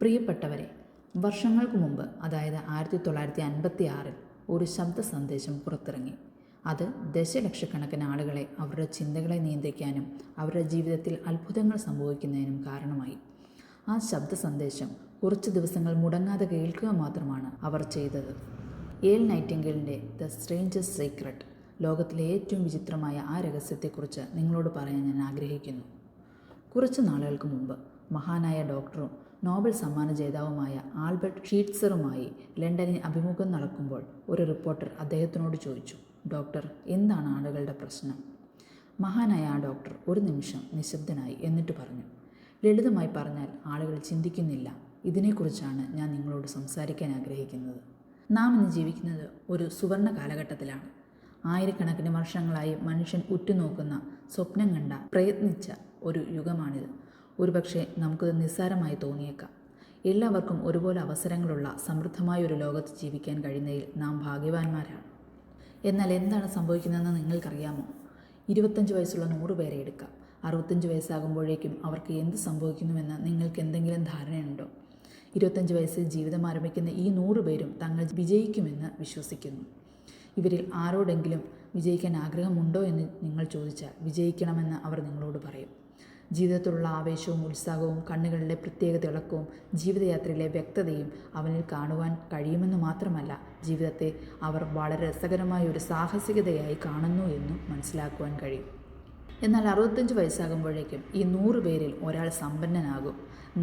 പ്രിയപ്പെട്ടവരെ, വർഷങ്ങൾക്ക് മുമ്പ്, അതായത് 1956 ഒരു ശബ്ദ സന്ദേശം പുറത്തിറങ്ങി. അത് ദശലക്ഷക്കണക്കിന് ആളുകളെ അവരുടെ ചിന്തകളെ നിയന്ത്രിക്കാനും അവരുടെ ജീവിതത്തിൽ അത്ഭുതങ്ങൾ സംഭവിക്കുന്നതിനും കാരണമായി. ആ ശബ്ദ സന്ദേശം കുറച്ച് ദിവസങ്ങൾ മുടങ്ങാതെ കേൾക്കുക മാത്രമാണ് അവർ ചെയ്തത്. ഏൽ നൈറ്റിംഗേലിൻ്റെ ദ സ്ട്രേഞ്ചസ്റ്റ് സീക്രട്ട്, ലോകത്തിലെ ഏറ്റവും വിചിത്രമായ ആ രഹസ്യത്തെക്കുറിച്ച് നിങ്ങളോട് പറയാൻ ഞാൻ ആഗ്രഹിക്കുന്നു. കുറച്ച് നാളുകൾക്ക് മുമ്പ് മഹാനായ ഡോക്ടറും നോബൽ സമ്മാന ജേതാവുമായ ആൽബർട്ട് ഷീറ്റ്സറുമായി ലണ്ടനിൽ അഭിമുഖം നടക്കുമ്പോൾ ഒരു റിപ്പോർട്ടർ അദ്ദേഹത്തിനോട് ചോദിച്ചു, ഡോക്ടർ, എന്താണ് ആളുകളുടെ പ്രശ്നം? മഹാനായ ആ ഡോക്ടർ ഒരു നിമിഷം നിശബ്ദനായി. എന്നിട്ട് പറഞ്ഞു, ലളിതമായി പറഞ്ഞാൽ ആളുകൾ ചിന്തിക്കുന്നില്ല. ഇതിനെക്കുറിച്ചാണ് ഞാൻ നിങ്ങളോട് സംസാരിക്കാൻ ആഗ്രഹിക്കുന്നത്. നാം ഇന്ന് ജീവിക്കുന്നത് ഒരു സുവർണ കാലഘട്ടത്തിലാണ്. ആയിരക്കണക്കിന് വർഷങ്ങളായി മനുഷ്യൻ ഉറ്റുനോക്കുന്ന, സ്വപ്നം കണ്ട, പ്രയത്നിച്ച ഒരു യുഗമാണിത്. ഒരുപക്ഷെ നമുക്കത് നിസ്സാരമായി തോന്നിയേക്കാം. എല്ലാവർക്കും ഒരുപോലെ അവസരങ്ങളുള്ള സമൃദ്ധമായ ഒരു ലോകത്ത് ജീവിക്കാൻ കഴിയുന്നതിൽ നാം ഭാഗ്യവാന്മാരാണ്. എന്നാൽ എന്താണ് സംഭവിക്കുന്നതെന്ന് നിങ്ങൾക്കറിയാമോ? 25 വയസ്സുള്ള 100 പേരെ എടുക്കാം. 65 വയസ്സാകുമ്പോഴേക്കും അവർക്ക് എന്ത് സംഭവിക്കുന്നുവെന്ന് നിങ്ങൾക്ക് എന്തെങ്കിലും ധാരണയുണ്ടോ? 25 വയസ്സിൽ ജീവിതം ആരംഭിക്കുന്ന ഈ 100 പേരും തങ്ങൾ വിജയിക്കുമെന്ന് വിശ്വസിക്കുന്നു. ഇവരിൽ ആരോടെങ്കിലും വിജയിക്കാൻ ആഗ്രഹമുണ്ടോ എന്ന് നിങ്ങൾ ചോദിച്ചാൽ വിജയിക്കണമെന്ന് അവർ നിങ്ങളോട് പറയും. ജീവിതത്തിലുള്ള ആവേശവും ഉത്സാഹവും കണ്ണുകളിലെ പ്രത്യേക തിളക്കവും ജീവിതയാത്രയിലെ വ്യക്തതയും അവനിൽ കാണുവാൻ കഴിയുമെന്ന് മാത്രമല്ല, ജീവിതത്തെ അവർ വളരെ രസകരമായ ഒരു സാഹസികതയായി കാണുന്നു എന്നും മനസ്സിലാക്കുവാൻ കഴിയും. എന്നാൽ 65 വയസ്സാകുമ്പോഴേക്കും ഈ 100 പേരിൽ ഒരാൾ സമ്പന്നനാകും,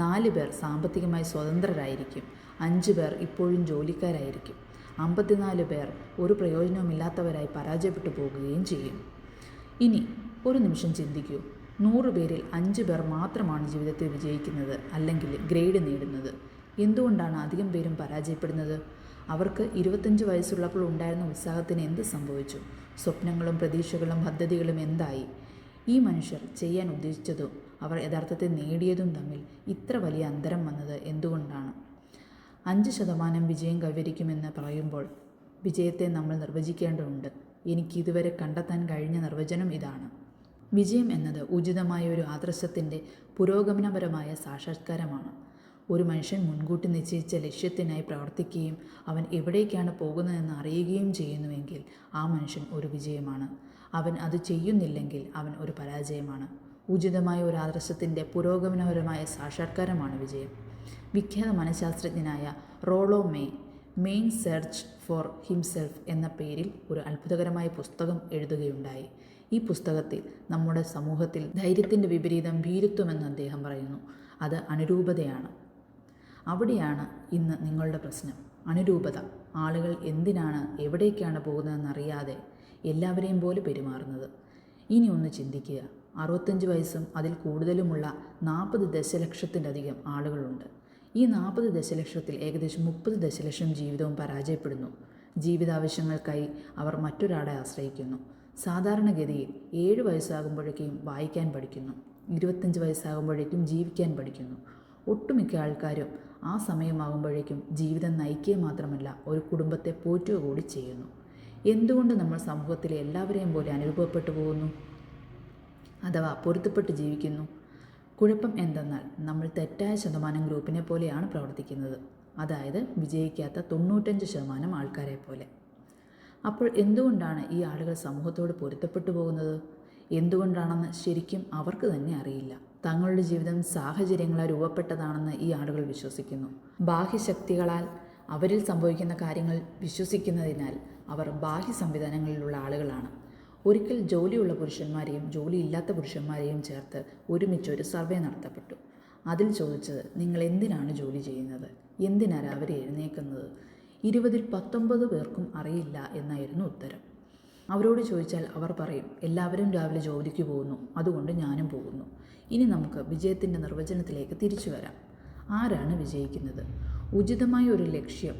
4 പേർ സാമ്പത്തികമായി സ്വതന്ത്രരായിരിക്കും, 5 പേർ ഇപ്പോഴും ജോലിക്കാരായിരിക്കും, 54 പേർ ഒരു പ്രയോജനവുമില്ലാത്തവരായി പരാജയപ്പെട്ടു പോകുകയും ചെയ്യും. ഇനി ഒരു നിമിഷം ചിന്തിക്കൂ, 100 പേരിൽ 5 പേർ മാത്രമാണ് ജീവിതത്തിൽ വിജയിക്കുന്നത് അല്ലെങ്കിൽ ഗ്രേഡ് നേടുന്നത്. എന്തുകൊണ്ടാണ് അധികം പേരും പരാജയപ്പെടുന്നത്? അവർക്ക് 25 വയസ്സുള്ളപ്പോൾ ഉണ്ടായിരുന്ന ഉത്സാഹത്തിന് എന്ത് സംഭവിച്ചു? സ്വപ്നങ്ങളും പ്രതീക്ഷകളും പദ്ധതികളും എന്തായി? ഈ മനുഷ്യർ ചെയ്യാൻ ഉദ്ദേശിച്ചതും അവർ യഥാർത്ഥത്തിൽ നേടിയതും തമ്മിൽ ഇത്ര വലിയ അന്തരം വന്നത് എന്തുകൊണ്ടാണ്? 5% വിജയം കൈവരിക്കുമെന്ന് പറയുമ്പോൾ വിജയത്തെ നമ്മൾ നിർവചിക്കേണ്ടതുണ്ട്. എനിക്കിതുവരെ കണ്ടെത്താൻ കഴിഞ്ഞ നിർവചനം ഇതാണ്: വിജയം എന്നത് ഉചിതമായ ഒരു ആദർശത്തിൻ്റെ പുരോഗമനപരമായ സാക്ഷാത്കാരമാണ്. ഒരു മനുഷ്യൻ മുൻകൂട്ടി നിശ്ചയിച്ച ലക്ഷ്യത്തിനായി പ്രവർത്തിക്കുകയും അവൻ എവിടേക്കാണ് പോകുന്നതെന്ന് അറിയുകയും ചെയ്യുന്നുവെങ്കിൽ ആ മനുഷ്യൻ ഒരു വിജയമാണ്. അവൻ അത് ചെയ്യുന്നില്ലെങ്കിൽ അവൻ ഒരു പരാജയമാണ്. ഉചിതമായ ഒരു ആദർശത്തിൻ്റെ പുരോഗമനപരമായ സാക്ഷാത്കാരമാണ് വിജയം. വിഖ്യാത മനഃശാസ്ത്രജ്ഞനായ റോളോ മെയിൻ സെർച്ച് ഫോർ ഹിംസെൽഫ് എന്ന പേരിൽ ഒരു അത്ഭുതകരമായ പുസ്തകം എഴുതുകയുണ്ടായി. ഈ പുസ്തകത്തിൽ നമ്മുടെ സമൂഹത്തിൽ ധൈര്യത്തിൻ്റെ വിപരീതം ഭീരുത്വമെന്ന് അദ്ദേഹം പറയുന്നു. അത് അനുരൂപതയാണ്. അവിടെയാണ് ഇന്ന് നിങ്ങളുടെ പ്രശ്നം. അനുരൂപത. ആളുകൾ എന്തിനാണ്, എവിടേക്കാണ് പോകുന്നതെന്നറിയാതെ എല്ലാവരെയും പോലെ പെരുമാറുന്നത്. ഇനി ഒന്ന് ചിന്തിക്കുക, 65 വയസ്സും അതിൽ കൂടുതലുമുള്ള 40 ദശലക്ഷത്തിലധികം ആളുകളുണ്ട്. ഈ 40 ദശലക്ഷത്തിൽ ഏകദേശം 30 ദശലക്ഷം ജീവിതവും പരാജയപ്പെടുന്നു. ജീവിതാവശ്യങ്ങൾക്കായി അവർ മറ്റൊരാളെ ആശ്രയിക്കുന്നു. സാധാരണഗതിയിൽ 7 വയസ്സാകുമ്പോഴേക്കും വായിക്കാൻ പഠിക്കുന്നു, 25 വയസ്സാകുമ്പോഴേക്കും ജീവിക്കാൻ പഠിക്കുന്നു. ഒട്ടുമിക്ക ആൾക്കാരും ആ സമയമാകുമ്പോഴേക്കും ജീവിതം നയിക്കുക മാത്രമല്ല, ഒരു കുടുംബത്തെ പോറ്റുക കൂടി ചെയ്യുന്നു. എന്തുകൊണ്ട് നമ്മൾ സമൂഹത്തിലെ എല്ലാവരെയും പോലെ അനുരൂപപ്പെട്ടു പോകുന്നു, അഥവാ പൊരുത്തപ്പെട്ട് ജീവിക്കുന്നു? കുഴപ്പം എന്തെന്നാൽ നമ്മൾ തെറ്റായ ശതമാനം ഗ്രൂപ്പിനെ പോലെയാണ് പ്രവർത്തിക്കുന്നത്, അതായത് വിജയിക്കാത്ത 95% ആൾക്കാരെ പോലെ. അപ്പോൾ എന്തുകൊണ്ടാണ് ഈ ആളുകൾ സമൂഹത്തോട് പൊരുത്തപ്പെട്ടു പോകുന്നത്? എന്തുകൊണ്ടാണെന്ന് ശരിക്കും അവർക്ക് തന്നെ അറിയില്ല. തങ്ങളുടെ ജീവിതം സാഹചര്യങ്ങളാൽ രൂപപ്പെട്ടതാണെന്ന് ഈ ആളുകൾ വിശ്വസിക്കുന്നു. ബാഹ്യശക്തികളാൽ അവരിൽ സംഭവിക്കുന്ന കാര്യങ്ങൾ വിശ്വസിക്കുന്നതിനാൽ അവർ ബാഹ്യ സംവിധാനങ്ങളിലുള്ള ആളുകളാണ്. ഒരിക്കൽ ജോലിയുള്ള പുരുഷന്മാരെയും ജോലിയില്ലാത്ത പുരുഷന്മാരെയും ചേർത്ത് ഒരുമിച്ച് ഒരു സർവേ നടത്തപ്പെട്ടു. അതിൽ ചോദിച്ചത്, നിങ്ങൾ എന്തിനാണ് ജോലി ചെയ്യുന്നത്? എന്തിനാണ് രാവിലെ എഴുന്നേൽക്കുന്നത്? 20ൽ 19 പേർക്കും അറിയില്ല എന്നായിരുന്നു ഉത്തരം. അവരോട് ചോദിച്ചാൽ അവർ പറയും, എല്ലാവരും രാവിലെ ജോലിക്ക് പോകുന്നു, അതുകൊണ്ട് ഞാനും പോകുന്നു. ഇനി നമുക്ക് വിജയത്തിൻ്റെ നിർവചനത്തിലേക്ക് തിരിച്ചു വരാം. ആരാണ് വിജയിക്കുന്നത്? ഉചിതമായ ഒരു ലക്ഷ്യം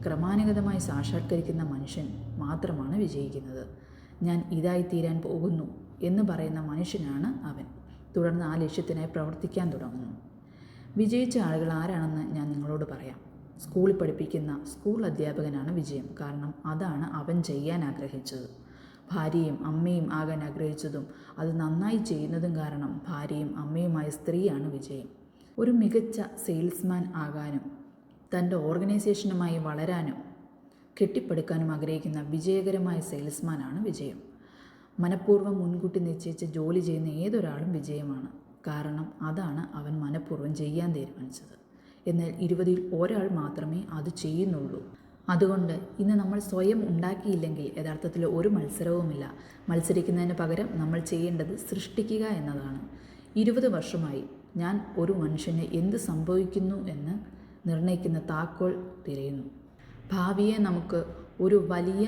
ക്രമാനുഗതമായി സാക്ഷാത്കരിക്കുന്ന മനുഷ്യൻ മാത്രമാണ് വിജയിക്കുന്നത്. ഞാൻ ഇതായിത്തീരാൻ പോകുന്നു എന്ന് പറയുന്ന മനുഷ്യനാണ് അവൻ. തുടർന്ന് ആ ലക്ഷ്യത്തിനായി പ്രവർത്തിക്കാൻ തുടങ്ങുന്നു. വിജയിച്ച ആളുകൾ ആരാണെന്ന് ഞാൻ നിങ്ങളോട് പറയാം. സ്കൂളിൽ പഠിപ്പിക്കുന്ന സ്കൂൾ അധ്യാപകനാണ് വിജയം. കാരണം അതാണ് അവൻ ചെയ്യാൻ ആഗ്രഹിച്ചത്. ഭാര്യയും അമ്മയും ആകാൻ ആഗ്രഹിച്ചതും അത് നന്നായി ചെയ്യുന്നതും കാരണം ഭാര്യയും അമ്മയുമായ സ്ത്രീയാണ് വിജയം. ഒരു മികച്ച സെയിൽസ്മാൻ ആകാനും തൻ്റെ ഓർഗനൈസേഷനുമായി വളരാനും കെട്ടിപ്പടുക്കാനും ആഗ്രഹിക്കുന്ന വിജയകരമായ സെയിൽസ്മാനാണ് വിജയം. മനഃപൂർവ്വം മുൻകൂട്ടി നിശ്ചയിച്ച് ജോലി ചെയ്യുന്ന ഏതൊരാളും വിജയമാണ്. കാരണം അതാണ് അവൻ മനഃപൂർവ്വം ചെയ്യാൻ തീരുമാനിച്ചത്. എന്നാൽ 20-ൽ ഒരാൾ മാത്രമേ അത് ചെയ്യുന്നുള്ളൂ. അതുകൊണ്ട് ഇന്ന് നമ്മൾ സ്വയം ഉണ്ടാക്കിയില്ലെങ്കിൽ യഥാർത്ഥത്തിൽ ഒരു മത്സരവുമില്ല. മത്സരിക്കുന്നതിന് പകരം നമ്മൾ ചെയ്യേണ്ടത് സൃഷ്ടിക്കുക എന്നതാണ്. 20 വർഷമായി ഞാൻ ഒരു മനുഷ്യന് എന്ത് സംഭവിക്കുന്നു എന്ന് നിർണ്ണയിക്കുന്ന താക്കോൽ തിരയുന്നു. ഭാവിയെ നമുക്ക് ഒരു വലിയ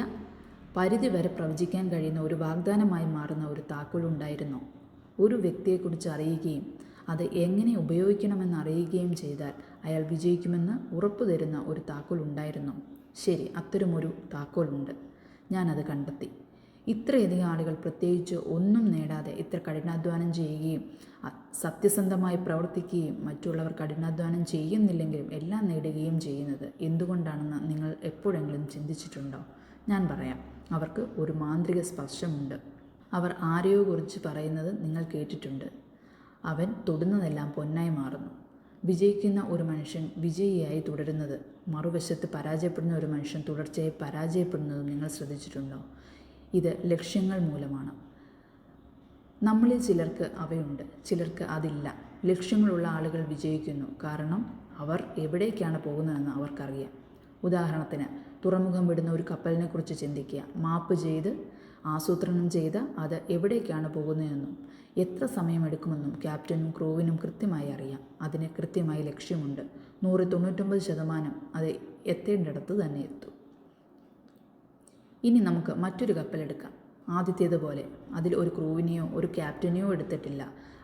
പരിധി വരെ പ്രവചിക്കാൻ കഴിയുന്ന ഒരു വാഗ്ദാനമായി മാറുന്ന ഒരു താക്കോൽ ഉണ്ടായിരുന്നോ? ഒരു വ്യക്തിയെക്കുറിച്ച് അറിയുകയും അത് എങ്ങനെ ഉപയോഗിക്കണമെന്ന് അറിയുകയും ചെയ്താൽ അയാൾ വിജയിക്കുമെന്ന് ഉറപ്പു തരുന്ന ഒരു താക്കോൽ ഉണ്ടായിരുന്നോ? ശരി, അത്തരമൊരു താക്കോലുണ്ട്. ഞാനത് കണ്ടെത്തി. ഇത്രയധികം ആളുകൾ പ്രത്യേകിച്ച് ഒന്നും നേടാതെ ഇത്ര കഠിനാധ്വാനം ചെയ്യുകയും സത്യസന്ധമായി പ്രവർത്തിക്കുകയും മറ്റുള്ളവർ കഠിനാധ്വാനം ചെയ്യുന്നില്ലെങ്കിലും എല്ലാം നേടുകയും ചെയ്യുന്നത് എന്തുകൊണ്ടാണെന്ന് നിങ്ങൾ എപ്പോഴെങ്കിലും ചിന്തിച്ചിട്ടുണ്ടോ? ഞാൻ പറയാം. അവർക്ക് ഒരു മാന്ത്രിക സ്പർശമുണ്ട്. അവർ ആരെയോ കുറിച്ച് പറയുന്നത് നിങ്ങൾ കേട്ടിട്ടുണ്ട്. അവൻ തൊടുന്നതെല്ലാം പൊന്നായി മാറുന്നു. വിജയിക്കുന്ന ഒരു മനുഷ്യൻ വിജയിയായി തുടരുന്നത്, മറുവശത്ത് പരാജയപ്പെടുന്ന ഒരു മനുഷ്യൻ തുടർച്ചയായി പരാജയപ്പെടുന്നതും നിങ്ങൾ ശ്രദ്ധിച്ചിട്ടുണ്ടോ? ഇത് ലക്ഷ്യങ്ങൾ മൂലമാണ്. നമ്മളിൽ ചിലർക്ക് അവയുണ്ട്, ചിലർക്ക് അതില്ല. ലക്ഷ്യങ്ങളുള്ള ആളുകൾ വിജയിക്കുന്നു. കാരണം അവർ എവിടേക്കാണ് പോകുന്നതെന്ന് അവർക്കറിയാം. ഉദാഹരണത്തിന്, തുറമുഖം വിടുന്ന ഒരു കപ്പലിനെ കുറിച്ച് ചിന്തിക്കുക. മാപ്പ് ചെയ്ത് ആസൂത്രണം ചെയ്ത് അത് എവിടേക്കാണ് പോകുന്നതെന്നും എത്ര സമയമെടുക്കുമെന്നും ക്യാപ്റ്റനും ക്രൂവിനും കൃത്യമായി അറിയാം. അതിന് കൃത്യമായി ലക്ഷ്യമുണ്ട്. 99% അത് എത്തേണ്ടിടത്ത് തന്നെ എത്തും. ഇനി നമുക്ക് മറ്റൊരു കപ്പലെടുക്കാം. ആദ്യത്തേതുപോലെ അതിൽ ഒരു ക്രൂവിനെയോ ഒരു ക്യാപ്റ്റനെയോ എടുത്തിട്ടില്ല.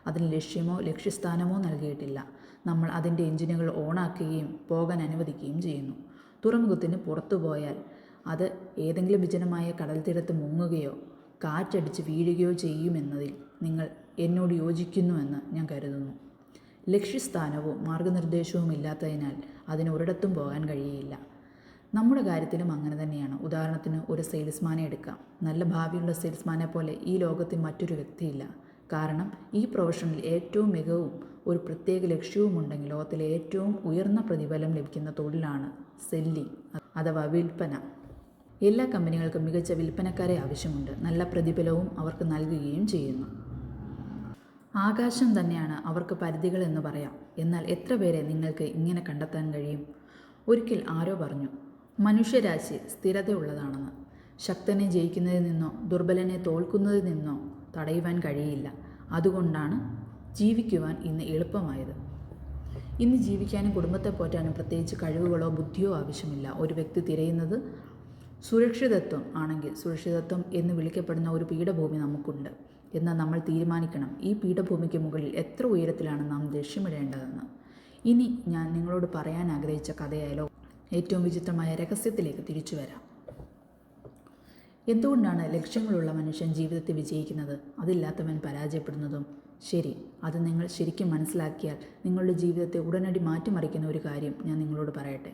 അതിന് ലക്ഷ്യമോ ലക്ഷ്യസ്ഥാനമോ നൽകിയിട്ടില്ല. നമ്മൾ അതിൻ്റെ എഞ്ചിനുകൾ ഓണാക്കുകയും പോകാൻ അനുവദിക്കുകയും ചെയ്യുന്നു. തുറമുഖത്തിന് പുറത്തു പോയാൽ അത് ഏതെങ്കിലും വിജനമായ കടൽ തീരത്ത് മുങ്ങുകയോ കാറ്റടിച്ച് വീഴുകയോ ചെയ്യുമെന്നതിൽ നിങ്ങൾ എന്നോട് യോജിക്കുന്നുവെന്ന് ഞാൻ കരുതുന്നു. ലക്ഷ്യസ്ഥാനവും മാർഗനിർദ്ദേശവും ഇല്ലാത്തതിനാൽ അതിന് ഒരിടത്തും പോകാൻ കഴിയില്ല. നമ്മുടെ കാര്യത്തിലും അങ്ങനെ തന്നെയാണ്. ഉദാഹരണത്തിന് ഒരു സെയിൽസ്മാനെ എടുക്കാം. നല്ല ഭാവിയുള്ള സെയിൽസ്മാനെ പോലെ ഈ ലോകത്തിൽ മറ്റൊരു വ്യക്തിയില്ല. കാരണം ഈ പ്രൊഫഷനിൽ ഏറ്റവും മികവും ഒരു പ്രത്യേക ലക്ഷ്യവും ഉണ്ടെങ്കിൽ ലോകത്തിലെ ഏറ്റവും ഉയർന്ന പ്രതിഫലം ലഭിക്കുന്ന തൊഴിലാണ് സെല്ലിംഗ് അഥവാ വിൽപ്പന. എല്ലാ കമ്പനികൾക്കും മികച്ച വിൽപ്പനക്കാരെ ആവശ്യമുണ്ട്. നല്ല പ്രതിഫലവും അവർക്ക് നൽകുകയും ചെയ്യുന്നു. ആകാശം തന്നെയാണ് അവർക്ക് പരിധികൾ എന്ന് പറയാം. എന്നാൽ എത്ര പേരെ നിങ്ങൾക്ക് ഇങ്ങനെ കണ്ടെത്താൻ കഴിയും? ഒരിക്കൽ ആരോ പറഞ്ഞു, മനുഷ്യരാശി സ്ഥിരതയുള്ളതാണെന്ന്. ശക്തനെ ജയിക്കുന്നതിൽ നിന്നോ ദുർബലനെ തോൽക്കുന്നതിൽ നിന്നോ തടയുവാൻ കഴിയില്ല. അതുകൊണ്ടാണ് ജീവിക്കുവാൻ ഇന്ന് എളുപ്പമായത്. ഇന്ന് ജീവിക്കാനും കുടുംബത്തെ പോറ്റാനും പ്രത്യേകിച്ച് കഴിവുകളോ ബുദ്ധിയോ ആവശ്യമില്ല. ഒരു വ്യക്തി തിരയുന്നത് സുരക്ഷിതത്വം ആണെങ്കിൽ സുരക്ഷിതത്വം എന്ന് വിളിക്കപ്പെടുന്ന ഒരു പീഠഭൂമി നമുക്കുണ്ട്. എന്നാൽ നമ്മൾ തീരുമാനിക്കണം ഈ പീഠഭൂമിക്ക് മുകളിൽ എത്ര ഉയരത്തിലാണ് നാം ലക്ഷ്യമിടേണ്ടതെന്ന്. ഇനി ഞാൻ നിങ്ങളോട് പറയാൻ ആഗ്രഹിച്ച കഥയായാലോ ഏറ്റവും വിചിത്രമായ രഹസ്യത്തിലേക്ക് തിരിച്ചു വരാം. എന്തുകൊണ്ടാണ് ലക്ഷ്യങ്ങളുള്ള മനുഷ്യൻ ജീവിതത്തിൽ വിജയിക്കുന്നത്, അതില്ലാത്തവൻ പരാജയപ്പെടുന്നതും? ശരി, അത് നിങ്ങൾ ശരിക്കും മനസ്സിലാക്കിയാൽ നിങ്ങളുടെ ജീവിതത്തെ ഉടനടി മാറ്റിമറിക്കുന്ന ഒരു കാര്യം ഞാൻ നിങ്ങളോട് പറയട്ടെ.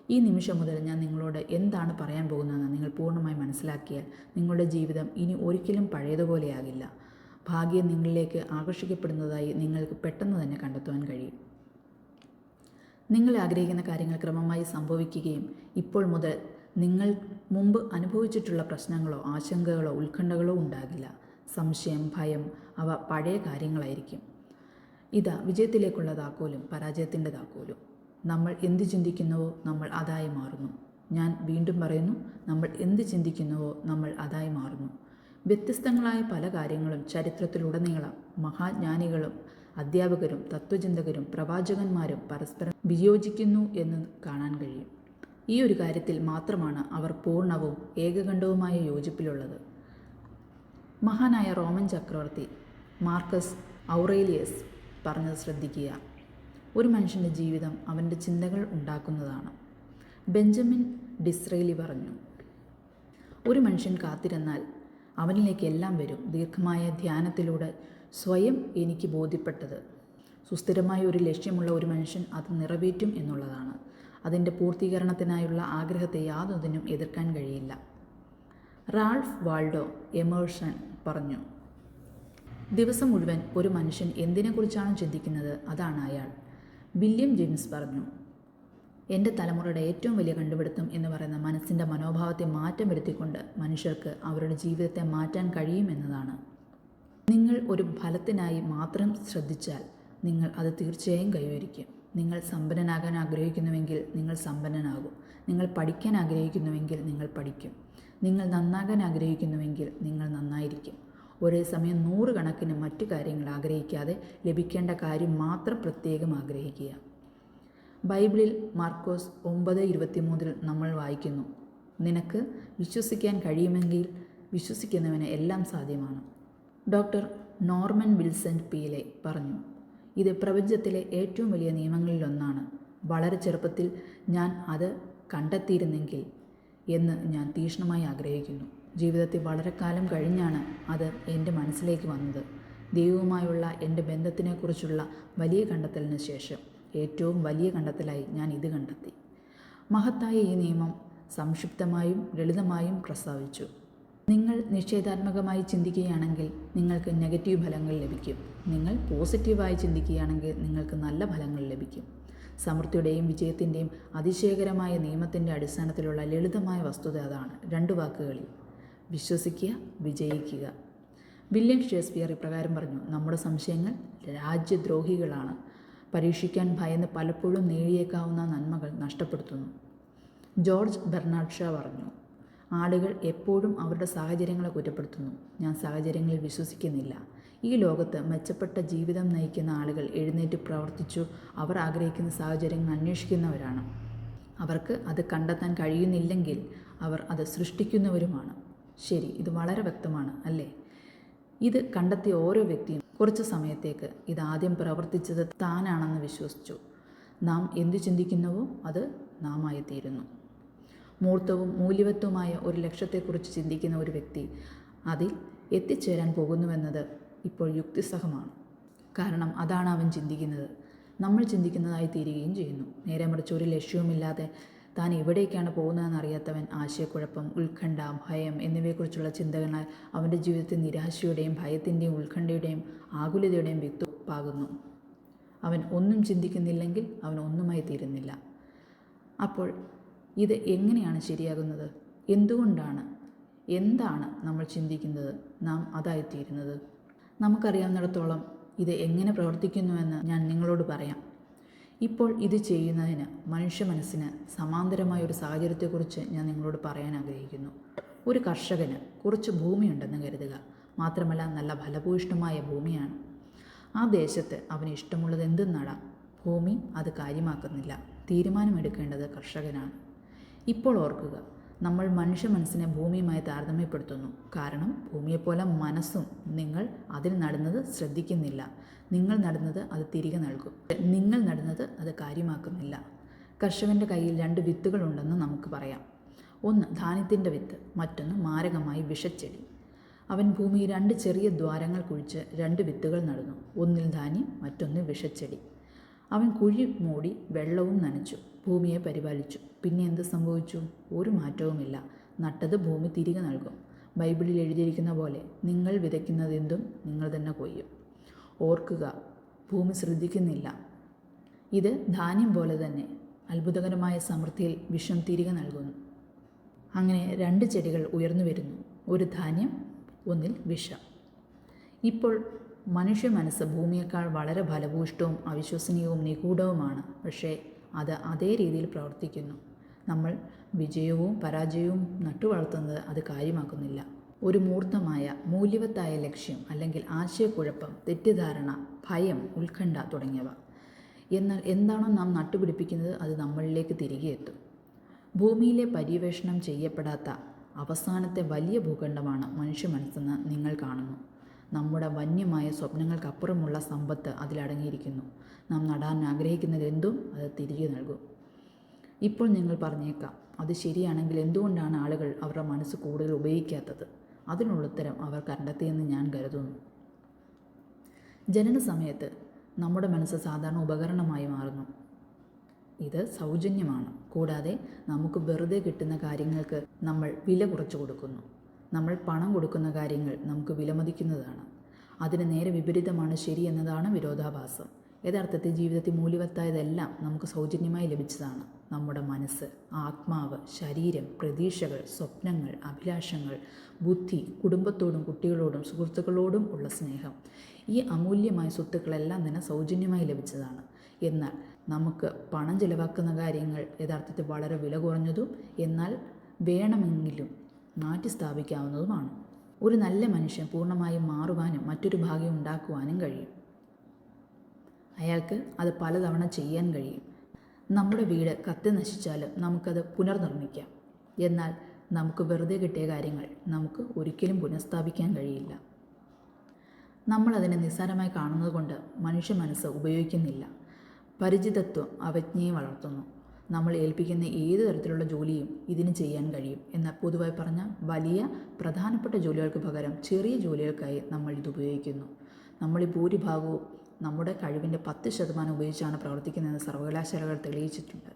ഈ നിമിഷം മുതൽ ഞാൻ നിങ്ങളോട് എന്താണ് പറയാൻ പോകുന്നതെന്ന് നിങ്ങൾ പൂർണ്ണമായി മനസ്സിലാക്കിയാൽ നിങ്ങളുടെ ജീവിതം ഇനി ഒരിക്കലും പഴയതുപോലെയാകില്ല. ഭാഗ്യം നിങ്ങളിലേക്ക് ആകർഷിക്കപ്പെടുന്നതായി നിങ്ങൾക്ക് പെട്ടെന്ന് തന്നെ കണ്ടെത്തുവാൻ കഴിയും. നിങ്ങൾ ആഗ്രഹിക്കുന്ന കാര്യങ്ങൾ ക്രമമായി സംഭവിക്കുകയും ഇപ്പോൾ മുതൽ നിങ്ങൾ മുമ്പ് അനുഭവിച്ചിട്ടുള്ള പ്രശ്നങ്ങളോ ആശങ്കകളോ ഉത്കണ്ഠകളോ ഉണ്ടാകില്ല. സംശയം, ഭയം അവ പഴയ കാര്യങ്ങളായിരിക്കും. ഇതാ വിജയത്തിലേക്കുള്ള താക്കോലും പരാജയത്തിൻ്റെ താക്കോലും. നമ്മൾ എന്ത് ചിന്തിക്കുന്നുവോ നമ്മൾ അതായി മാറുന്നു. ഞാൻ വീണ്ടും പറയുന്നു, നമ്മൾ എന്ത് ചിന്തിക്കുന്നുവോ നമ്മൾ അതായി മാറുന്നു. വ്യത്യസ്തങ്ങളായ പല കാര്യങ്ങളും ചരിത്രത്തിലുടനീളം മഹാജ്ഞാനികളും അധ്യാപകരും തത്വചിന്തകരും പ്രവാചകന്മാരും പരസ്പരം വിയോജിക്കുന്നു എന്ന് കാണാൻ കഴിയും. ഈ ഒരു കാര്യത്തിൽ മാത്രമാണ് അവർ പൂർണ്ണവും ഏകകണ്ഠവുമായ യോജിപ്പിലുള്ളത്. മഹാനായ റോമൻ ചക്രവർത്തി മാർക്കസ് ഔറേലിയസ് പറഞ്ഞത് ശ്രദ്ധിക്കുക. ഒരു മനുഷ്യൻ്റെ ജീവിതം അവൻ്റെ ചിന്തകൾ ഉണ്ടാക്കുന്നതാണ്. ബെഞ്ചമിൻ ഡിസ്രേലി പറഞ്ഞു, ഒരു മനുഷ്യൻ കാത്തിരുന്നാൽ അവനിലേക്ക് എല്ലാം വരും. ദീർഘമായ ധ്യാനത്തിലൂടെ സ്വയം എനിക്ക് ബോധ്യപ്പെട്ടത് സുസ്ഥിരമായ ഒരു ലക്ഷ്യമുള്ള ഒരു മനുഷ്യൻ അത് നിറവേറ്റും എന്നുള്ളതാണ്. അതിൻ്റെ പൂർത്തീകരണത്തിനായുള്ള ആഗ്രഹത്തെ യാതൊന്നിനും എതിർക്കാൻ കഴിയില്ല. റാൾഫ് വാൾഡോ എമേഴ്സൺ പറഞ്ഞു, ദിവസം മുഴുവൻ ഒരു മനുഷ്യൻ എന്തിനെക്കുറിച്ചാണ് ചിന്തിക്കുന്നത് അതാണ് അയാൾ. വില്യം ജെയിംസ് പറഞ്ഞു, എൻ്റെ തലമുറയുടെ ഏറ്റവും വലിയ കണ്ടുപിടുത്തം എന്ന് പറയുന്ന മനസ്സിൻ്റെ മനോഭാവത്തെ മാറ്റം വരുത്തിക്കൊണ്ട് മനുഷ്യർക്ക് അവരുടെ ജീവിതത്തെ മാറ്റാൻ കഴിയുമെന്നതാണ്. നിങ്ങൾ ഒരു ഫലത്തിനായി മാത്രം ശ്രദ്ധിച്ചാൽ നിങ്ങൾ അത് തീർച്ചയായും കൈവരിക്കും. നിങ്ങൾ സമ്പന്നനാകാൻ ആഗ്രഹിക്കുന്നുവെങ്കിൽ നിങ്ങൾ സമ്പന്നനാകും. നിങ്ങൾ പഠിക്കാൻ ആഗ്രഹിക്കുന്നുവെങ്കിൽ നിങ്ങൾ പഠിക്കും. നിങ്ങൾ നന്നാകാൻ ആഗ്രഹിക്കുന്നുവെങ്കിൽ നിങ്ങൾ നന്നായിരിക്കും. ഒരേ സമയം 100 കണക്കിന് മറ്റു കാര്യങ്ങൾ ആഗ്രഹിക്കാതെ ലഭിക്കേണ്ട കാര്യം മാത്രം പ്രത്യേകം ആഗ്രഹിക്കുക. ബൈബിളിൽ മാർക്കോസ് 9:23 നമ്മൾ വായിക്കുന്നു, നിനക്ക് വിശ്വസിക്കാൻ കഴിയുമെങ്കിൽ വിശ്വസിക്കുന്നവന് എല്ലാം സാധ്യമാണ്. ഡോക്ടർ നോർമൻ വിൽസന്റ് പീലെ പറഞ്ഞു, ഇത് പ്രപഞ്ചത്തിലെ ഏറ്റവും വലിയ നിയമങ്ങളിലൊന്നാണ്. വളരെ ചെറുപ്പത്തിൽ ഞാൻ അത് കണ്ടെത്തിയിരുന്നെങ്കിൽ എന്ന് ഞാൻ തീക്ഷ്ണമായി ആഗ്രഹിക്കുന്നു. ജീവിതത്തിൽ വളരെ കാലം കഴിഞ്ഞാണ് അത് എൻ്റെ മനസ്സിലേക്ക് വന്നത്. ദൈവവുമായുള്ള എൻ്റെ ബന്ധത്തിനെക്കുറിച്ചുള്ള വലിയ കണ്ടെത്തലിന് ശേഷം ഏറ്റവും വലിയ കണ്ടെത്തലായി ഞാൻ ഇത് കണ്ടെത്തി. മഹത്തായ ഈ നിയമം സംക്ഷിപ്തമായും ലളിതമായും പ്രസ്താവിച്ചു. നിങ്ങൾ നിഷേധാത്മകമായി ചിന്തിക്കുകയാണെങ്കിൽ നിങ്ങൾക്ക് നെഗറ്റീവ് ഫലങ്ങൾ ലഭിക്കും. നിങ്ങൾ പോസിറ്റീവായി ചിന്തിക്കുകയാണെങ്കിൽ നിങ്ങൾക്ക് നല്ല ഫലങ്ങൾ ലഭിക്കും. സമൃദ്ധിയുടെയും വിജയത്തിൻ്റെയും അതിശയകരമായ നിയമത്തിൻ്റെ അടിസ്ഥാനത്തിലുള്ള ലളിതമായ വസ്തുത അതാണ്. 2 വാക്കുകളിൽ: വിശ്വസിക്കുക, വിജയിക്കുക. വില്യം ഷേക്സ്പിയർ ഇപ്രകാരം പറഞ്ഞു, നമ്മുടെ സംശയങ്ങൾ രാജ്യദ്രോഹികളാണ്. പരീക്ഷിക്കാൻ ഭയന്ന് പലപ്പോഴും നേടിയേക്കാവുന്ന നന്മകൾ നഷ്ടപ്പെടുത്തുന്നു. ജോർജ് ബെർണാഡ് ഷാ പറഞ്ഞു, ആളുകൾ എപ്പോഴും അവരുടെ സാഹചര്യങ്ങളെ കുറ്റപ്പെടുത്തുന്നു. ഞാൻ സാഹചര്യങ്ങളിൽ വിശ്വസിക്കുന്നില്ല. ഈ ലോകത്ത് മെച്ചപ്പെട്ട ജീവിതം നയിക്കുന്ന ആളുകൾ എഴുന്നേറ്റ് പ്രവർത്തിച്ചു അവർ ആഗ്രഹിക്കുന്ന സാഹചര്യങ്ങൾ അന്വേഷിക്കുന്നവരാണ്. അവർക്ക് അത് കണ്ടെത്താൻ കഴിയുന്നില്ലെങ്കിൽ അവർ അത് സൃഷ്ടിക്കുന്നവരുമാണ്. ശരി, ഇത് വളരെ വ്യക്തമാണ് അല്ലേ? ഇത് കണ്ടെത്തിയ ഓരോ വ്യക്തിയും കുറച്ച് സമയത്തേക്ക് ഇതാദ്യം പ്രവർത്തിച്ചത് താനാണെന്ന് വിശ്വസിച്ചു. നാം എന്തു ചിന്തിക്കുന്നുവോ അത് നാമായിത്തീരുന്നു. മൂർത്തവും മൂല്യവത്തുമായ ഒരു ലക്ഷ്യത്തെക്കുറിച്ച് ചിന്തിക്കുന്ന ഒരു വ്യക്തി അതിൽ എത്തിച്ചേരാൻ പോകുന്നുവെന്നത് ഇപ്പോൾ യുക്തിസഹമാണ്. കാരണം അതാണ് അവൻ ചിന്തിക്കുന്നത്. നമ്മൾ ചിന്തിക്കുന്നതായി തീരുകയും ചെയ്യുന്നു. നേരെ മറിച്ച് ഒരു ലക്ഷ്യവുമില്ലാതെ താൻ എവിടേക്കാണ് പോകുന്നതെന്ന് അറിയാത്തവൻ ആശയക്കുഴപ്പം, ഉത്കണ്ഠ, ഭയം എന്നിവയെക്കുറിച്ചുള്ള ചിന്തകളാൽ അവൻ്റെ ജീവിതത്തിൽ നിരാശയുടെയും ഭയത്തിൻ്റെയും ഉത്കണ്ഠയുടെയും ആകുലതയുടെയും വിത്തുപ്പാകുന്നു. അവൻ ഒന്നും ചിന്തിക്കുന്നില്ലെങ്കിൽ അവൻ ഒന്നുമായി തീരുന്നില്ല. അപ്പോൾ ഇത് എങ്ങനെയാണ് ശരിയാകുന്നത്? എന്താണ് നമ്മൾ ചിന്തിക്കുന്നത് നാം അതായിത്തീരുന്നത്? നമുക്കറിയാവുന്നിടത്തോളം ഇത് എങ്ങനെ പ്രവർത്തിക്കുന്നുവെന്ന് ഞാൻ നിങ്ങളോട് പറയാം. ഇപ്പോൾ ഇത് ചെയ്യുന്നതിന് മനുഷ്യ മനസ്സിന് സമാന്തരമായ ഒരു സാഹചര്യത്തെക്കുറിച്ച് ഞാൻ നിങ്ങളോട് പറയാൻ ആഗ്രഹിക്കുന്നു. ഒരു കർഷകന് കുറച്ച് ഭൂമിയുണ്ടെന്ന് കരുതുക. മാത്രമല്ല നല്ല ഫലഭൂയിഷ്ഠമായ ഭൂമിയാണ്. ആ ദേശത്ത് അവന് ഇഷ്ടമുള്ളത് എന്തും നടാം. ഭൂമി അത് കാര്യമാക്കുന്നില്ല. തീരുമാനമെടുക്കേണ്ടത് കർഷകനാണ്. ഇപ്പോൾ ഓർക്കുക, നമ്മൾ മനുഷ്യ മനസ്സിനെ ഭൂമിയുമായി താരതമ്യപ്പെടുത്തുന്നു. കാരണം ഭൂമിയെപ്പോലെ മനസ്സും നിങ്ങൾ അതിൽ നടുന്നത് ശ്രദ്ധിക്കുന്നില്ല. നിങ്ങൾ നടുന്നത് അത് തിരികെ നൽകും. നിങ്ങൾ നടുന്നത് അത് കാര്യമാക്കുന്നില്ല. കർഷകൻ്റെ കയ്യിൽ 2 വിത്തുകളുണ്ടെന്ന് നമുക്ക് പറയാം. ഒന്ന് ധാന്യത്തിൻ്റെ വിത്ത്, മറ്റൊന്ന് മാരകമായി വിഷച്ചെടി. അവൻ ഭൂമിയിൽ 2 ചെറിയ ദ്വാരങ്ങൾ കുഴിച്ച് 2 വിത്തുകൾ നടുന്നു. ഒന്നിൽ ധാന്യം, മറ്റൊന്നിൽ വിഷച്ചെടി. അവൻ കുഴി മൂടി വെള്ളവും നനച്ചു, ഭൂമിയെ പരിപാലിച്ചു. പിന്നെ എന്ത് സംഭവിച്ചു? ഒരു മാറ്റവുമില്ല. നട്ടത് ഭൂമി തിരികെ നൽകും. ബൈബിളിൽ എഴുതിയിരിക്കുന്ന പോലെ നിങ്ങൾ വിതയ്ക്കുന്നതെന്തും നിങ്ങൾ തന്നെ കൊയ്യും. ഓർക്കുക, ഭൂമി ശ്രദ്ധിക്കുന്നില്ല. ഇത് ധാന്യം പോലെ തന്നെ അത്ഭുതകരമായ സമൃദ്ധിയിൽ വിഷം തിരികെ നൽകുന്നു. അങ്ങനെ 2 ചെടികൾ ഉയർന്നു വരുന്നു. ഒരു ധാന്യം, ഒന്നിൽ വിഷം. ഇപ്പോൾ മനുഷ്യ മനസ്സ് ഭൂമിയേക്കാൾ വളരെ ഫലഭൂയിഷ്ഠവും അവിശ്വസനീയവും നിഗൂഢവുമാണ്. പക്ഷേ അത് അതേ രീതിയിൽ പ്രവർത്തിക്കുന്നു. നമ്മൾ വിജയവും പരാജയവും നട്ടുവളർത്തുന്നത് അത് കാര്യമാക്കുന്നില്ല. ഒരു മൂർത്തമായ മൂല്യവത്തായ ലക്ഷ്യം അല്ലെങ്കിൽ ആശയക്കുഴപ്പം, തെറ്റിദ്ധാരണ, ഭയം, ഉത്കണ്ഠ തുടങ്ങിയവ. എന്നാൽ എന്താണോ നാം നട്ടുപിടിപ്പിക്കുന്നത് അത് നമ്മളിലേക്ക് തിരികെ എത്തും. ഭൂമിയിലെ പര്യവേഷണം ചെയ്യപ്പെടാത്ത അവസാനത്തെ വലിയ ഭൂഖണ്ഡമാണ് മനുഷ്യ മനസ്സെന്ന് നിങ്ങൾ കാണുന്നു. നമ്മുടെ വന്യമായ സ്വപ്നങ്ങൾക്കപ്പുറമുള്ള സമ്പത്ത് അതിലടങ്ങിയിരിക്കുന്നു. നാം നടാൻ ആഗ്രഹിക്കുന്നത് എന്തും അത് തിരികെ നൽകും. ഇപ്പോൾ നിങ്ങൾ പറഞ്ഞേക്കാം, അത് ശരിയാണെങ്കിൽ എന്തുകൊണ്ടാണ് ആളുകൾ അവരുടെ മനസ്സ് കൂടുതൽ ഉപയോഗിക്കാത്തത്? അതിനുള്ള ഉത്തരം അവർ കണ്ടെത്തിയെന്ന് ഞാൻ കരുതുന്നു. ജനന സമയത്ത് നമ്മുടെ മനസ്സ് സാധാരണ ഉപകരണമായി മാറുന്നു. ഇത് സൗജന്യമാണ്. കൂടാതെ നമുക്ക് വെറുതെ കിട്ടുന്ന കാര്യങ്ങൾക്ക് നമ്മൾ വില കുറച്ചു കൊടുക്കുന്നു. നമ്മൾ പണം കൊടുക്കുന്ന കാര്യങ്ങൾ നമുക്ക് വിലമതിക്കുന്നതാണ്. അതിന് നേരെ വിപരീതമാണ് ശരി എന്നതാണ് വിരോധാഭാസം. യഥാർത്ഥത്തിൽ ജീവിതത്തിൽ മൂല്യവത്തായതെല്ലാം നമുക്ക് സൗജന്യമായി ലഭിച്ചതാണ്. നമ്മുടെ മനസ്സ്, ആത്മാവ്, ശരീരം, പ്രതീക്ഷകൾ, സ്വപ്നങ്ങൾ, അഭിലാഷങ്ങൾ, ബുദ്ധി, കുടുംബത്തോടും കുട്ടികളോടും സുഹൃത്തുക്കളോടും ഉള്ള സ്നേഹം, ഈ അമൂല്യമായ സ്വത്തുക്കളെല്ലാം തന്നെ സൗജന്യമായി ലഭിച്ചതാണ്. എന്നാൽ നമുക്ക് പണം ചിലവാക്കുന്ന കാര്യങ്ങൾ യഥാർത്ഥത്തിൽ വളരെ വില കുറഞ്ഞതും എന്നാൽ വേണമെങ്കിലും മാറ്റി സ്ഥാപിക്കാവുന്നതുമാണ്. ഒരു നല്ല മനുഷ്യൻ പൂർണ്ണമായും മാറുവാനും മറ്റൊരു ഭാഗ്യം ഉണ്ടാക്കുവാനും കഴിയും. അയാൾക്ക് അത് പലതവണ ചെയ്യാൻ കഴിയും. നമ്മുടെ വീട് കത്തി നശിച്ചാലും നമുക്കത് പുനർനിർമ്മിക്കാം. എന്നാൽ നമുക്ക് വെറുതെ കിട്ടിയ കാര്യങ്ങൾ നമുക്ക് ഒരിക്കലും പുനഃസ്ഥാപിക്കാൻ കഴിയില്ല. നമ്മളതിനെ നിസ്സാരമായി കാണുന്നത് കൊണ്ട് മനുഷ്യ മനസ്സ് ഉപയോഗിക്കുന്നില്ല. പരിചിതത്വം അവജ്ഞയെ വളർത്തുന്നു. നമ്മൾ ഏൽപ്പിക്കുന്ന ഏത് തരത്തിലുള്ള ജോലിയും ഇതിന് ചെയ്യാൻ കഴിയും. എന്നാൽ പൊതുവായി പറഞ്ഞാൽ വലിയ പ്രധാനപ്പെട്ട ജോലികൾക്ക് പകരം ചെറിയ ജോലികൾക്കായി നമ്മൾ ഇത് ഉപയോഗിക്കുന്നു. നമ്മളീ ഭൂരിഭാഗവും നമ്മുടെ കഴിവിൻ്റെ 10% ഉപയോഗിച്ചാണ് പ്രവർത്തിക്കുന്നതെന്ന് സർവകലാശാലകൾ തെളിയിച്ചിട്ടുണ്ട്.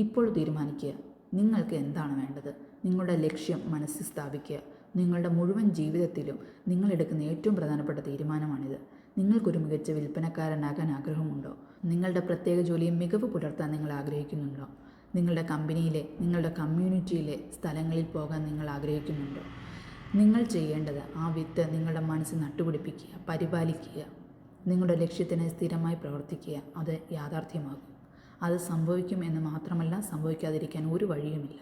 ഇപ്പോൾ തീരുമാനിക്കുക, നിങ്ങൾക്ക് എന്താണ് വേണ്ടത്. നിങ്ങളുടെ ലക്ഷ്യം മനസ്സിൽ സ്ഥാപിക്കുക. നിങ്ങളുടെ മുഴുവൻ ജീവിതത്തിലും നിങ്ങളെടുക്കുന്ന ഏറ്റവും പ്രധാനപ്പെട്ട തീരുമാനമാണിത്. നിങ്ങൾക്കൊരു മികച്ച വിൽപ്പനക്കാരനാകാൻ ആഗ്രഹമുണ്ടോ? നിങ്ങളുടെ പ്രത്യേക ജോലിയിൽ മികവ് പുലർത്താൻ നിങ്ങൾ ആഗ്രഹിക്കുന്നുണ്ടോ? നിങ്ങളുടെ കമ്പനിയിലെ, നിങ്ങളുടെ കമ്മ്യൂണിറ്റിയിലെ സ്ഥലങ്ങളിൽ പോകാൻ നിങ്ങൾ ആഗ്രഹിക്കുന്നുണ്ടോ? നിങ്ങൾ ചെയ്യേണ്ടത് ആ വിത്ത് നിങ്ങളുടെ മനസ്സിൽ നട്ടുപിടിപ്പിക്കുക, പരിപാലിക്കുക. നിങ്ങളുടെ ലക്ഷ്യത്തിന് സ്ഥിരമായി പ്രവർത്തിക്കുക. അത് യാഥാർത്ഥ്യമാകും. അത് സംഭവിക്കും എന്ന് മാത്രമല്ല, സംഭവിക്കാതിരിക്കാൻ ഒരു വഴിയുമില്ല.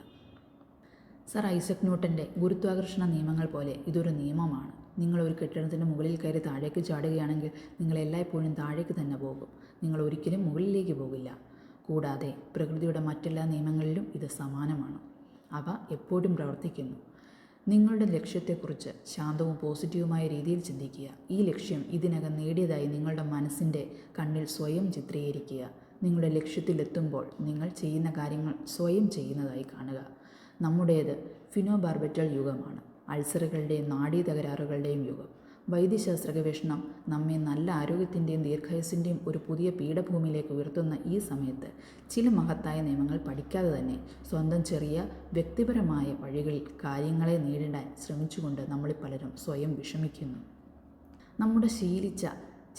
സർ ഐസക് ന്യൂട്ടൻ്റെ ഗുരുത്വാകർഷണ നിയമങ്ങൾ പോലെ ഇതൊരു നിയമമാണ്. നിങ്ങളൊരു കെട്ടിടത്തിൻ്റെ മുകളിൽ കയറി താഴേക്ക് ചാടുകയാണെങ്കിൽ നിങ്ങൾ എല്ലായ്പ്പോഴും താഴേക്ക് തന്നെ പോകും. നിങ്ങൾ ഒരിക്കലും മുകളിലേക്ക് പോകില്ല. കൂടാതെ പ്രകൃതിയുടെ മറ്റെല്ലാ നിയമങ്ങളിലും ഇത് സമാനമാണ്. അവ എപ്പോഴും പ്രവർത്തിക്കുന്നു. നിങ്ങളുടെ ലക്ഷ്യത്തെക്കുറിച്ച് ശാന്തവും പോസിറ്റീവുമായ രീതിയിൽ ചിന്തിക്കുക. ഈ ലക്ഷ്യം ഇതിനകം നേടിയതായി നിങ്ങളുടെ മനസ്സിൻ്റെ കണ്ണിൽ സ്വയം ചിത്രീകരിക്കുക. നിങ്ങളുടെ ലക്ഷ്യത്തിലെത്തുമ്പോൾ നിങ്ങൾ ചെയ്യുന്ന കാര്യങ്ങൾ സ്വയം ചെയ്യുന്നതായി കാണുക. നമ്മുടേത് ഫിനോബാർബിറ്റൽ യുഗമാണ്. അൾസറുകളുടെയും നാഡീ തകരാറുകളുടെയും യുഗം. വൈദ്യശാസ്ത്ര ഗവേഷണം നമ്മെ നല്ല ആരോഗ്യത്തിൻ്റെയും ദീർഘായുസിൻ്റെയും ഒരു പുതിയ പീഠഭൂമിയിലേക്ക് ഉയർത്തുന്ന ഈ സമയത്ത് ചില മഹത്തായ നിയമങ്ങൾ പഠിക്കാതെ തന്നെ സ്വന്തം ചെറിയ വ്യക്തിപരമായ വഴികളിൽ കാര്യങ്ങളെ നേരിടാൻ ശ്രമിച്ചുകൊണ്ട് നമ്മളിൽ പലരും സ്വയം വിഷമിക്കുന്നു. നമ്മുടെ ശീലിച്ച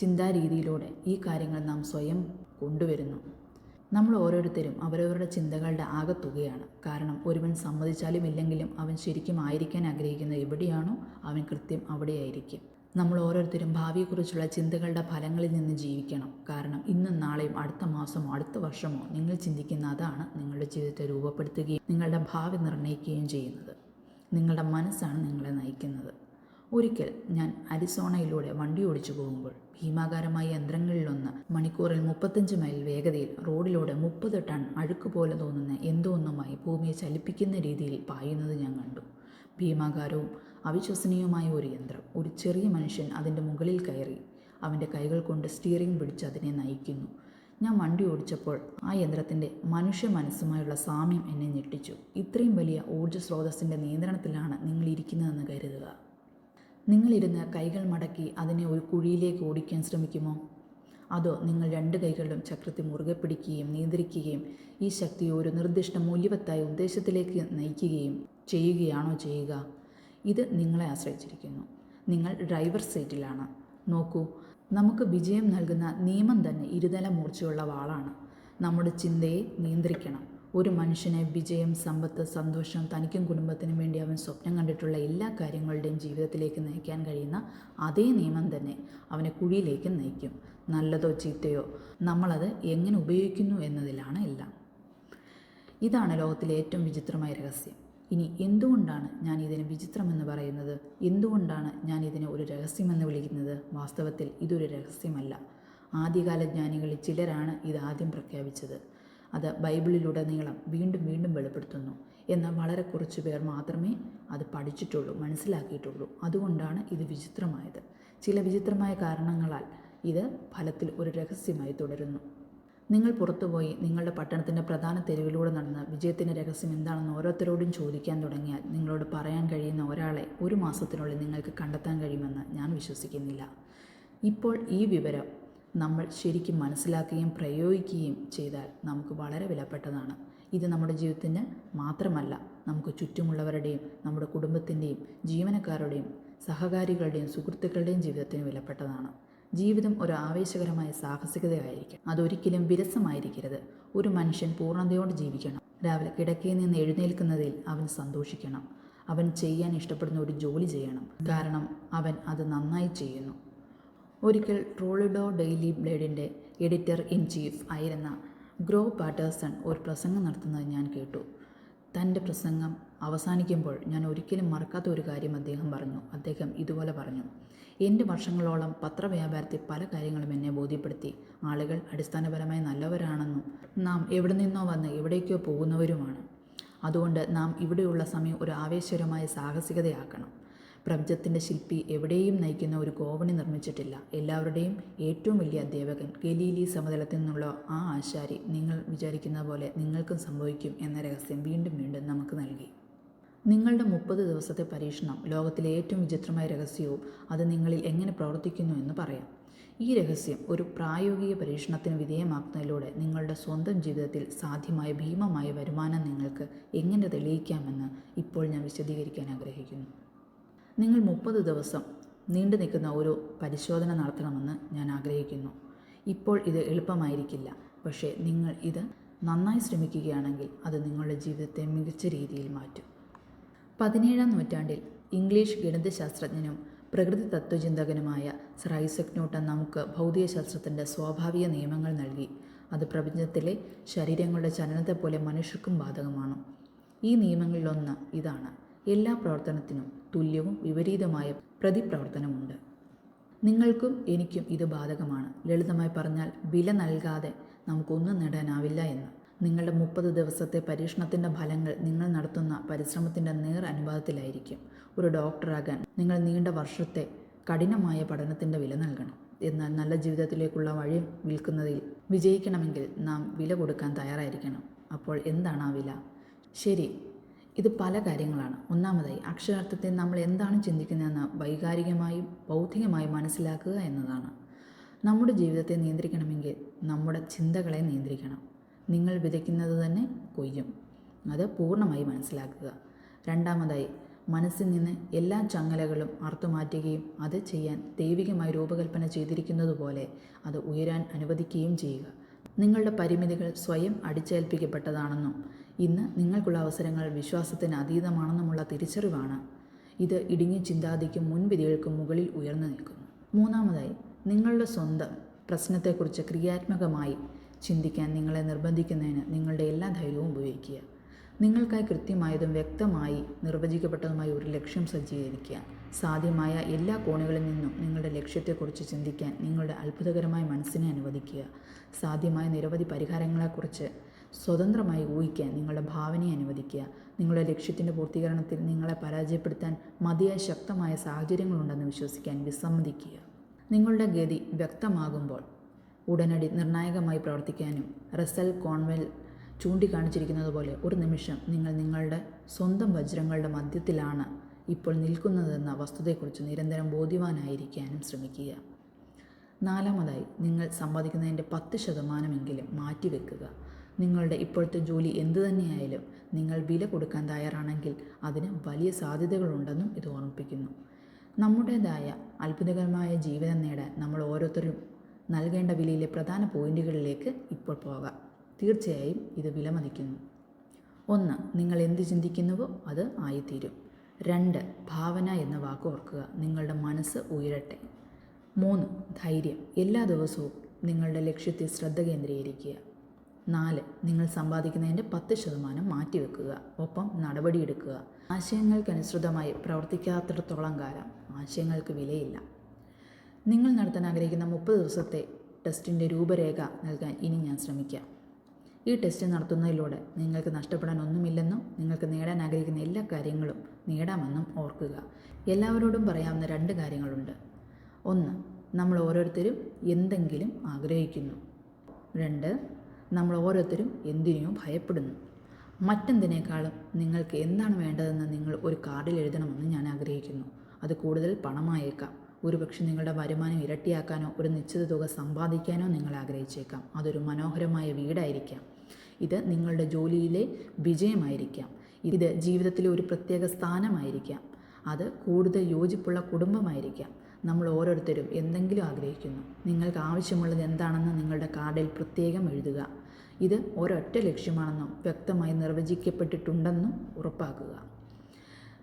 ചിന്താരീതിയിലൂടെ ഈ കാര്യങ്ങൾ നാം സ്വയം കൊണ്ടുവരുന്നു. നമ്മൾ ഓരോരുത്തരും അവരവരുടെ ചിന്തകളുടെ ആകെത്തുകയാണ്. കാരണം ഒരുവൻ സമ്മതിച്ചാലും ഇല്ലെങ്കിലും അവൻ ശരിക്കും ആയിരിക്കാൻ ആഗ്രഹിക്കുന്നത് എവിടെയാണോ അവൻ കൃത്യം അവിടെയായിരിക്കും. നമ്മൾ ഓരോരുത്തരും ഭാവിയെക്കുറിച്ചുള്ള ചിന്തകളുടെ ഫലങ്ങളിൽ നിന്ന് ജീവിക്കണം. കാരണം ഇന്നും നാളെയും അടുത്ത മാസമോ അടുത്ത വർഷമോ നിങ്ങൾ ചിന്തിക്കുന്ന അതാണ് നിങ്ങളുടെ ജീവിതത്തെ രൂപപ്പെടുത്തുകയും നിങ്ങളുടെ ഭാവി നിർണ്ണയിക്കുകയും ചെയ്യുന്നത്. നിങ്ങളുടെ മനസ്സാണ് നിങ്ങളെ നയിക്കുന്നത്. ഒരിക്കൽ ഞാൻ അരിസോണയിലൂടെ വണ്ടി ഓടിച്ചു പോകുമ്പോൾ ഭീമാകാരമായ യന്ത്രങ്ങളിലൊന്ന് മണിക്കൂറിൽ 35 മൈൽ വേഗതയിൽ റോഡിലൂടെ 30 ടൺ അഴുക്ക് പോലെ തോന്നുന്ന എന്തോ ഒന്നുമായി ഭൂമിയെ ചലിപ്പിക്കുന്ന രീതിയിൽ പായുന്നത് ഞാൻ കണ്ടു. ഭീമാകാരവും അവിശ്വസനീയമായ ഒരു യന്ത്രം. ഒരു ചെറിയ മനുഷ്യൻ അതിൻ്റെ മുകളിൽ കയറി അവൻ്റെ കൈകൾ കൊണ്ട് സ്റ്റിയറിംഗ് പിടിച്ച് അതിനെ നയിക്കുന്നു. ഞാൻ വണ്ടി ഓടിച്ചപ്പോൾ ആ യന്ത്രത്തിൻ്റെ മനുഷ്യ മനസ്സുമായുള്ള സാമ്യം എന്നെ ഞെട്ടിച്ചു. ഇത്രയും വലിയ ഊർജ്ജ സ്രോതസ്സിൻ്റെ നിയന്ത്രണത്തിലാണ് നിങ്ങളിരിക്കുന്നതെന്ന് കരുതുക. നിങ്ങളിരുന്ന് കൈകൾ മടക്കി അതിനെ ഒരു കുഴിയിലേക്ക് ഓടിക്കാൻ ശ്രമിക്കുമോ? അതോ നിങ്ങൾ 2 കൈകളിലും ചക്രത്തെ മുറുകെ പിടിക്കുകയും നിയന്ത്രിക്കുകയും ഈ ശക്തിയെ ഒരു നിർദ്ദിഷ്ട മൂല്യവത്തായ ഉദ്ദേശത്തിലേക്ക് നയിക്കുകയും ചെയ്യുകയാണോ ചെയ്യുക? ഇത് നിങ്ങളെ ആശ്രയിച്ചിരിക്കുന്നു. നിങ്ങൾ ഡ്രൈവർ സീറ്റിലാണ്. നോക്കൂ, നമുക്ക് വിജയം നൽകുന്ന നിയമം തന്നെ ഇരുതല മൂർച്ചയുള്ള വാളാണ്. നമ്മുടെ ചിന്തയെ നിയന്ത്രിക്കണം. ഒരു മനുഷ്യനെ വിജയം, സമ്പത്ത്, സന്തോഷം, തനിക്കും കുടുംബത്തിനും വേണ്ടി അവൻ സ്വപ്നം കണ്ടിട്ടുള്ള എല്ലാ കാര്യങ്ങളുടെയും ജീവിതത്തിലേക്ക് നയിക്കാൻ കഴിയുന്ന അതേ നിയമം തന്നെ അവനെ കുഴിയിലേക്ക് നയിക്കും. നല്ലതോ ചീത്തയോ നമ്മളത് എങ്ങനെ ഉപയോഗിക്കുന്നു എന്നതിലാണ് എല്ലാം. ഇതാണ് ലോകത്തിലെ ഏറ്റവും വിചിത്രമായ രഹസ്യം. ഇനി എന്തുകൊണ്ടാണ് ഞാൻ ഇതിനെ വിചിത്രമെന്ന് പറയുന്നത്? എന്തുകൊണ്ടാണ് ഞാൻ ഇതിനെ ഒരു രഹസ്യമെന്ന് വിളിക്കുന്നത്? വാസ്തവത്തിൽ ഇതൊരു രഹസ്യമല്ല. ആദ്യകാല ജ്ഞാനികളിൽ ചിലരാണ് ഇത് ആദ്യം പ്രഖ്യാപിച്ചത്. അത് ബൈബിളിലുടനീളം വീണ്ടും വീണ്ടും വെളിപ്പെടുത്തുന്നു. എന്നാൽ വളരെ കുറച്ച് പേർ മാത്രമേ അത് പഠിച്ചിട്ടുള്ളൂ, മനസ്സിലാക്കിയിട്ടുള്ളൂ. അതുകൊണ്ടാണ് ഇത് വിചിത്രമായത്. ചില വിചിത്രമായ കാരണങ്ങളാൽ ഇത് ഫലത്തിൽ ഒരു രഹസ്യമായി തുടരുന്നു. നിങ്ങൾ പുറത്തുപോയി നിങ്ങളുടെ പട്ടണത്തിൻ്റെ പ്രധാന തെരുവിലൂടെ നടന്ന് വിജയത്തിൻ്റെ രഹസ്യം എന്താണെന്ന് ഓരോരുത്തരോടും ചോദിക്കാൻ തുടങ്ങിയാൽ നിങ്ങളോട് പറയാൻ കഴിയുന്ന ഒരാളെ 1 മാസത്തിനുള്ളിൽ നിങ്ങൾക്ക് കണ്ടെത്താൻ കഴിയുമെന്ന് ഞാൻ വിശ്വസിക്കുന്നില്ല. ഇപ്പോൾ ഈ വിവരം നമ്മൾ ശരിക്കും മനസ്സിലാക്കുകയും പ്രയോഗിക്കുകയും ചെയ്താൽ നമുക്ക് വളരെ വിലപ്പെട്ടതാണ്. ഇത് നമ്മുടെ ജീവിതത്തിന് മാത്രമല്ല, നമുക്ക് ചുറ്റുമുള്ളവരുടെയും നമ്മുടെ കുടുംബത്തിൻ്റെയും ജീവനക്കാരുടെയും സഹകാരികളുടെയും സുഹൃത്തുക്കളുടെയും ജീവിതത്തിന് വിലപ്പെട്ടതാണ്. ജീവിതം ഒരു ആവേശകരമായ സാഹസികതയായിരിക്കും. അതൊരിക്കലും വിരസമായിരിക്കരുത്. ഒരു മനുഷ്യൻ പൂർണ്ണതയോടെ ജീവിക്കണം. രാവിലെ കിടക്കയിൽ നിന്ന് എഴുന്നേൽക്കുന്നതിൽ അവൻ സന്തോഷിക്കണം. അവൻ ചെയ്യാൻ ഇഷ്ടപ്പെടുന്ന ഒരു ജോലി ചെയ്യണം, കാരണം അവൻ അത് നന്നായി ചെയ്യുന്നു. ഒരിക്കൽ Toledo daily ബ്ലേഡിൻ്റെ editor in chief ആയിരുന്ന ഗ്രോവ് പാറ്റേഴ്സൺ ഒരു പ്രസംഗം നടത്തുന്നത് ഞാൻ കേട്ടു. തൻ്റെ പ്രസംഗം അവസാനിക്കുമ്പോൾ ഞാൻ ഒരിക്കലും മറക്കാത്ത ഒരു കാര്യം അദ്ദേഹം പറഞ്ഞു. അദ്ദേഹം ഇതുപോലെ പറഞ്ഞു: എൻ്റെ വർഷങ്ങളോളം പത്രവ്യാപാരത്തിൽ പല കാര്യങ്ങളും എന്നെ ബോധ്യപ്പെടുത്തി. ആളുകൾ അടിസ്ഥാനപരമായി നല്ലവരാണെന്നും നാം എവിടെ നിന്നോ വന്ന് എവിടേക്കോ പോകുന്നവരുമാണ്. അതുകൊണ്ട് നാം ഇവിടെയുള്ള സമയം ഒരു ആവേശകരമായ സാഹസികതയാക്കണം. പ്രപഞ്ചത്തിൻ്റെ ശില്പി എവിടെയും നയിക്കുന്ന ഒരു ഗോവണി നിർമ്മിച്ചിട്ടില്ല. എല്ലാവരുടെയും ഏറ്റവും വലിയ അധ്യാപകൻ ഗലീലി സമതലത്തിൽ നിന്നുള്ള ആ ആശാരി നിങ്ങൾ വിചാരിക്കുന്ന പോലെ നിങ്ങൾക്കും സംഭവിക്കും എന്ന രഹസ്യം വീണ്ടും വീണ്ടും നമുക്ക് നൽകി. നിങ്ങളുടെ 30 ദിവസത്തെ പരീക്ഷണം ലോകത്തിലെ ഏറ്റവും വിചിത്രമായ രഹസ്യവും അത് നിങ്ങളിൽ എങ്ങനെ പ്രവർത്തിക്കുന്നു എന്ന് പറയാം. ഈ രഹസ്യം ഒരു പ്രായോഗിക പരീക്ഷണത്തിന് വിധേയമാക്കുന്നതിലൂടെ നിങ്ങളുടെ സ്വന്തം ജീവിതത്തിൽ സാധ്യമായ ഭീമമായ വരുമാനം നിങ്ങൾക്ക് എങ്ങനെ തെളിയിക്കാമെന്ന് ഇപ്പോൾ ഞാൻ വിശദീകരിക്കാൻ ആഗ്രഹിക്കുന്നു. നിങ്ങൾ 30 ദിവസം നീണ്ടു നിൽക്കുന്ന ഒരു പരിശോധന നടത്തണമെന്ന് ഞാൻ ആഗ്രഹിക്കുന്നു. ഇപ്പോൾ ഇത് എളുപ്പമായിരിക്കില്ല, പക്ഷേ നിങ്ങൾ ഇത് നന്നായി ശ്രമിക്കുകയാണെങ്കിൽ അത് നിങ്ങളുടെ ജീവിതത്തെ മികച്ച രീതിയിൽ മാറ്റും. 17-ാം നൂറ്റാണ്ടിൽ ഇംഗ്ലീഷ് ഗണിതശാസ്ത്രജ്ഞനും പ്രകൃതി തത്വചിന്തകനുമായ സർ ഐസക് ന്യൂട്ടൺ നമുക്ക് ഭൗതികശാസ്ത്രത്തിൻ്റെ സ്വാഭാവിക നിയമങ്ങൾ നൽകി. അത് പ്രപഞ്ചത്തിലെ ശരീരങ്ങളുടെ ചലനത്തെപ്പോലെ മനുഷ്യർക്കും ബാധകമാണ്. ഈ നിയമങ്ങളിലൊന്ന് ഇതാണ്: എല്ലാ പ്രവർത്തനത്തിനും തുല്യവും വിപരീതമായ പ്രതിപ്രവർത്തനമുണ്ട്. നിങ്ങൾക്കും എനിക്കും ഇത് ബാധകമാണ്. ലളിതമായി പറഞ്ഞാൽ, വില നൽകാതെ നമുക്കൊന്നും നേടാനാവില്ല എന്ന്. നിങ്ങളുടെ 30 ദിവസത്തെ പരീക്ഷണത്തിൻ്റെ ഫലങ്ങൾ നിങ്ങൾ നടത്തുന്ന പരിശ്രമത്തിൻ്റെ നേർ അനുപാതത്തിലായിരിക്കും. ഒരു ഡോക്ടറാകാൻ നിങ്ങൾ നീണ്ട വർഷത്തെ കഠിനമായ പഠനത്തിൻ്റെ വില നൽകണം. എന്നാൽ നല്ല ജീവിതത്തിലേക്കുള്ള വഴി വിൽക്കുന്നതിൽ വിജയിക്കണമെങ്കിൽ നാം വില കൊടുക്കാൻ തയ്യാറായിരിക്കണം. അപ്പോൾ എന്താണ് ആ വില? ശരി, ഇത് പല കാര്യങ്ങളാണ്. ഒന്നാമതായി, അക്ഷരാർത്ഥത്തിൽ നമ്മൾ എന്താണ് ചിന്തിക്കുന്നതെന്ന് വൈകാരികമായും ബൗദ്ധികമായും മനസ്സിലാക്കുക എന്നതാണ്. നമ്മുടെ ജീവിതത്തെ നിയന്ത്രിക്കണമെങ്കിൽ നമ്മുടെ ചിന്തകളെ നിയന്ത്രിക്കണം. നിങ്ങൾ വിതയ്ക്കുന്നത് തന്നെ കൊയ്യും. അത് പൂർണ്ണമായി മനസ്സിലാക്കുക. രണ്ടാമതായി, മനസ്സിൽ നിന്ന് എല്ലാ ചങ്ങലകളും അറുത്തുമാറ്റുകയും അത് ചെയ്യാൻ ദൈവികമായി രൂപകൽപ്പന ചെയ്തിരിക്കുന്നതുപോലെ അത് ഉയരാൻ അനുവദിക്കുകയും ചെയ്യുക. നിങ്ങളുടെ പരിമിതികൾ സ്വയം അടിച്ചേൽപ്പിക്കപ്പെട്ടതാണെന്നും ഇന്ന് നിങ്ങൾക്കുള്ള അവസരങ്ങൾ വിശ്വാസത്തിന് അതീതമാണെന്നുമുള്ള തിരിച്ചറിവാണ് ഇത് ഇടുങ്ങിയ ചിന്താതിക്കും മുൻവിധികൾക്കും മുകളിൽ ഉയർന്നു നിൽക്കുന്നു. മൂന്നാമതായി, നിങ്ങളുടെ സ്വന്തം പ്രശ്നത്തെക്കുറിച്ച് ക്രിയാത്മകമായി ചിന്തിക്കാൻ നിങ്ങളെ നിർബന്ധിക്കുന്നതിന് നിങ്ങളുടെ എല്ലാ ധൈര്യവും ഉപയോഗിക്കുക. നിങ്ങൾക്കായി കൃത്യമായതും വ്യക്തമായി നിർവചിക്കപ്പെട്ടതുമായ ഒരു ലക്ഷ്യം സജ്ജീകരിക്കുക. സാധ്യമായ എല്ലാ കോണുകളിൽ നിന്നും നിങ്ങളുടെ ലക്ഷ്യത്തെക്കുറിച്ച് ചിന്തിക്കാൻ നിങ്ങളുടെ അത്ഭുതകരമായ മനസ്സിനെ അനുവദിക്കുക. സാധ്യമായ നിരവധി പരിഹാരങ്ങളെക്കുറിച്ച് സ്വതന്ത്രമായി ഊഹിക്കാൻ നിങ്ങളുടെ ഭാവനയെ അനുവദിക്കുക. നിങ്ങളുടെ ലക്ഷ്യത്തിൻ്റെ പൂർത്തീകരണത്തിൽ നിങ്ങളെ പരാജയപ്പെടുത്താൻ മതിയായ ശക്തമായ സാഹചര്യങ്ങളുണ്ടെന്ന് വിശ്വസിക്കാൻ വിസമ്മതിക്കുക. നിങ്ങളുടെ ഗതി വ്യക്തമാകുമ്പോൾ ഉടനടി നിർണായകമായി പ്രവർത്തിക്കാനും റസൽ കോൺവെൽ ചൂണ്ടിക്കാണിച്ചിരിക്കുന്നത് പോലെ ഒരു നിമിഷം നിങ്ങൾ നിങ്ങളുടെ സ്വന്തം വജ്രങ്ങളുടെ മധ്യത്തിലാണ് ഇപ്പോൾ നിൽക്കുന്നതെന്ന വസ്തുതയെക്കുറിച്ച് നിരന്തരം ബോധ്യവാനായിരിക്കാനും ശ്രമിക്കുക. നാലാമതായി, നിങ്ങൾ സമ്പാദിക്കുന്നതിൻ്റെ 10% മാറ്റിവെക്കുക. നിങ്ങളുടെ ഇപ്പോഴത്തെ ജോലി എന്തുതന്നെയായാലും നിങ്ങൾ വില കൊടുക്കാൻ തയ്യാറാണെങ്കിൽ അതിന് വലിയ സാധ്യതകളുണ്ടെന്നും ഇത് ഓർമ്മിപ്പിക്കുന്നു. നമ്മുടേതായ അത്ഭുതകരമായ ജീവിതം നേടാൻ നമ്മൾ ഓരോരുത്തരും നൽകേണ്ട വിലയിലെ പ്രധാന പോയിന്റുകളിലേക്ക് ഇപ്പോൾ പോകാം. തീർച്ചയായും ഇത് വിലമതിക്കുന്നു. 1. നിങ്ങൾ എന്ത് ചിന്തിക്കുന്നുവോ അത് ആയിത്തീരും. 2. ഭാവന എന്ന വാക്ക് ഓർക്കുക. നിങ്ങളുടെ മനസ്സ് ഉയരട്ടെ. 3. ധൈര്യം. എല്ലാ ദിവസവും നിങ്ങളുടെ ലക്ഷ്യത്തിൽ ശ്രദ്ധ കേന്ദ്രീകരിക്കുക. 4. നിങ്ങൾ സമ്പാദിക്കുന്നതിൻ്റെ 10% മാറ്റിവെക്കുക. ഒപ്പം നടപടിയെടുക്കുക. ആശയങ്ങൾക്കനുസൃതമായി പ്രവർത്തിക്കാത്തിടത്തോളം കാലം ആശയങ്ങൾക്ക് വിലയില്ല. നിങ്ങൾ നടത്താൻ ആഗ്രഹിക്കുന്ന 30 ദിവസത്തെ ടെസ്റ്റിൻ്റെ രൂപരേഖ നൽകാൻ ഇനി ഞാൻ ശ്രമിക്കാം. ഈ ടെസ്റ്റ് നടത്തുന്നതിലൂടെ നിങ്ങൾക്ക് നഷ്ടപ്പെടാൻ ഒന്നുമില്ലെന്നും നിങ്ങൾക്ക് നേടാൻ ആഗ്രഹിക്കുന്ന എല്ലാ കാര്യങ്ങളും നേടാമെന്നും ഓർക്കുക. എല്ലാവരോടും പറയാവുന്ന 2 കാര്യങ്ങളുണ്ട്. 1. നമ്മൾ ഓരോരുത്തരും എന്തെങ്കിലും ആഗ്രഹിക്കുന്നു. 2. നമ്മൾ ഓരോരുത്തരും എന്തിനെയോ ഭയപ്പെടുന്നു. മറ്റെന്തിനേക്കാളും നിങ്ങൾക്ക് എന്താണ് വേണ്ടതെന്ന് നിങ്ങൾ ഒരു കാർഡിൽ എഴുതണമെന്ന് ഞാൻ ആഗ്രഹിക്കുന്നു. അത് കൂടുതൽ പണമായേക്കാം. ഒരുപക്ഷെ നിങ്ങളുടെ വരുമാനം ഇരട്ടിയാക്കാനോ ഒരു നിശ്ചിത തുക സമ്പാദിക്കാനോ നിങ്ങൾ ആഗ്രഹിച്ചേക്കാം. അതൊരു മനോഹരമായ വീടായിരിക്കാം. ഇത് നിങ്ങളുടെ ജോലിയിലെ വിജയമായിരിക്കാം. ഇത് ജീവിതത്തിലെ ഒരു പ്രത്യേക സ്ഥാനമായിരിക്കാം. അത് കൂടുതൽ യോജിപ്പുള്ള കുടുംബമായിരിക്കാം. നമ്മൾ ഓരോരുത്തരും എന്തെങ്കിലും ആഗ്രഹിക്കുന്നു. നിങ്ങൾക്ക് ആവശ്യമുള്ളത് എന്താണെന്ന് നിങ്ങളുടെ കാർഡിൽ പ്രത്യേകം എഴുതുക. ഇത് ഒരൊറ്റ ലക്ഷ്യമാണെന്നും വ്യക്തമായി നിർവചിക്കപ്പെട്ടിട്ടുണ്ടെന്നും ഉറപ്പാക്കുക.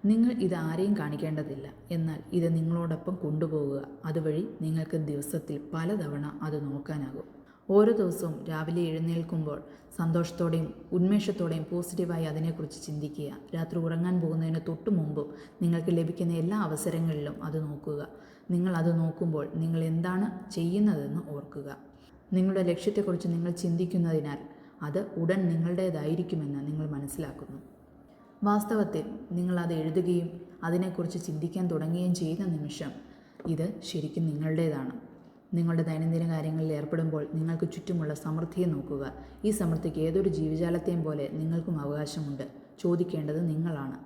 നിങ്ങൾ ഇത് ആരെയും കാണിക്കേണ്ടതില്ല, എന്നാൽ ഇത് നിങ്ങളോടൊപ്പം കൊണ്ടുപോകുക. അതുവഴി നിങ്ങൾക്ക് ദിവസത്തിൽ പലതവണ അത് നോക്കാനാകും. ഓരോ ദിവസവും രാവിലെ എഴുന്നേൽക്കുമ്പോൾ സന്തോഷത്തോടെയും ഉന്മേഷത്തോടെയും പോസിറ്റീവായി അതിനെക്കുറിച്ച് ചിന്തിക്കുക. രാത്രി ഉറങ്ങാൻ പോകുന്നതിന് തൊട്ടു മുമ്പും നിങ്ങൾക്ക് ലഭിക്കുന്ന എല്ലാ അവസരങ്ങളിലും അത് നോക്കുക. നിങ്ങൾ അത് നോക്കുമ്പോൾ നിങ്ങൾ എന്താണ് ചെയ്യുന്നതെന്ന് ഓർക്കുക. നിങ്ങളുടെ ലക്ഷ്യത്തെക്കുറിച്ച് നിങ്ങൾ ചിന്തിക്കുന്നതിനാൽ അത് ഉടൻ നിങ്ങളുടേതായിരിക്കുമെന്ന് നിങ്ങൾ മനസ്സിലാക്കുന്നു. വാസ്തവത്തിൽ നിങ്ങൾ അത് എഴുതുകയും അതിനെക്കുറിച്ച് ചിന്തിക്കാൻ തുടങ്ങുകയും ചെയ്യുന്ന നിമിഷം ഇത് ശരിക്കും നിങ്ങളുടേതാണ്. നിങ്ങളുടെ ദൈനംദിന കാര്യങ്ങളിൽ ഏർപ്പെടുമ്പോൾ നിങ്ങൾക്ക് ചുറ്റുമുള്ള സമൃദ്ധിയെ നോക്കുക. ഈ സമൃദ്ധിക്ക് ഏതൊരു ജീവജാലത്തെയും പോലെ നിങ്ങൾക്കും അവകാശമുണ്ട്. ചോദിക്കേണ്ടത് നിങ്ങളാണ്.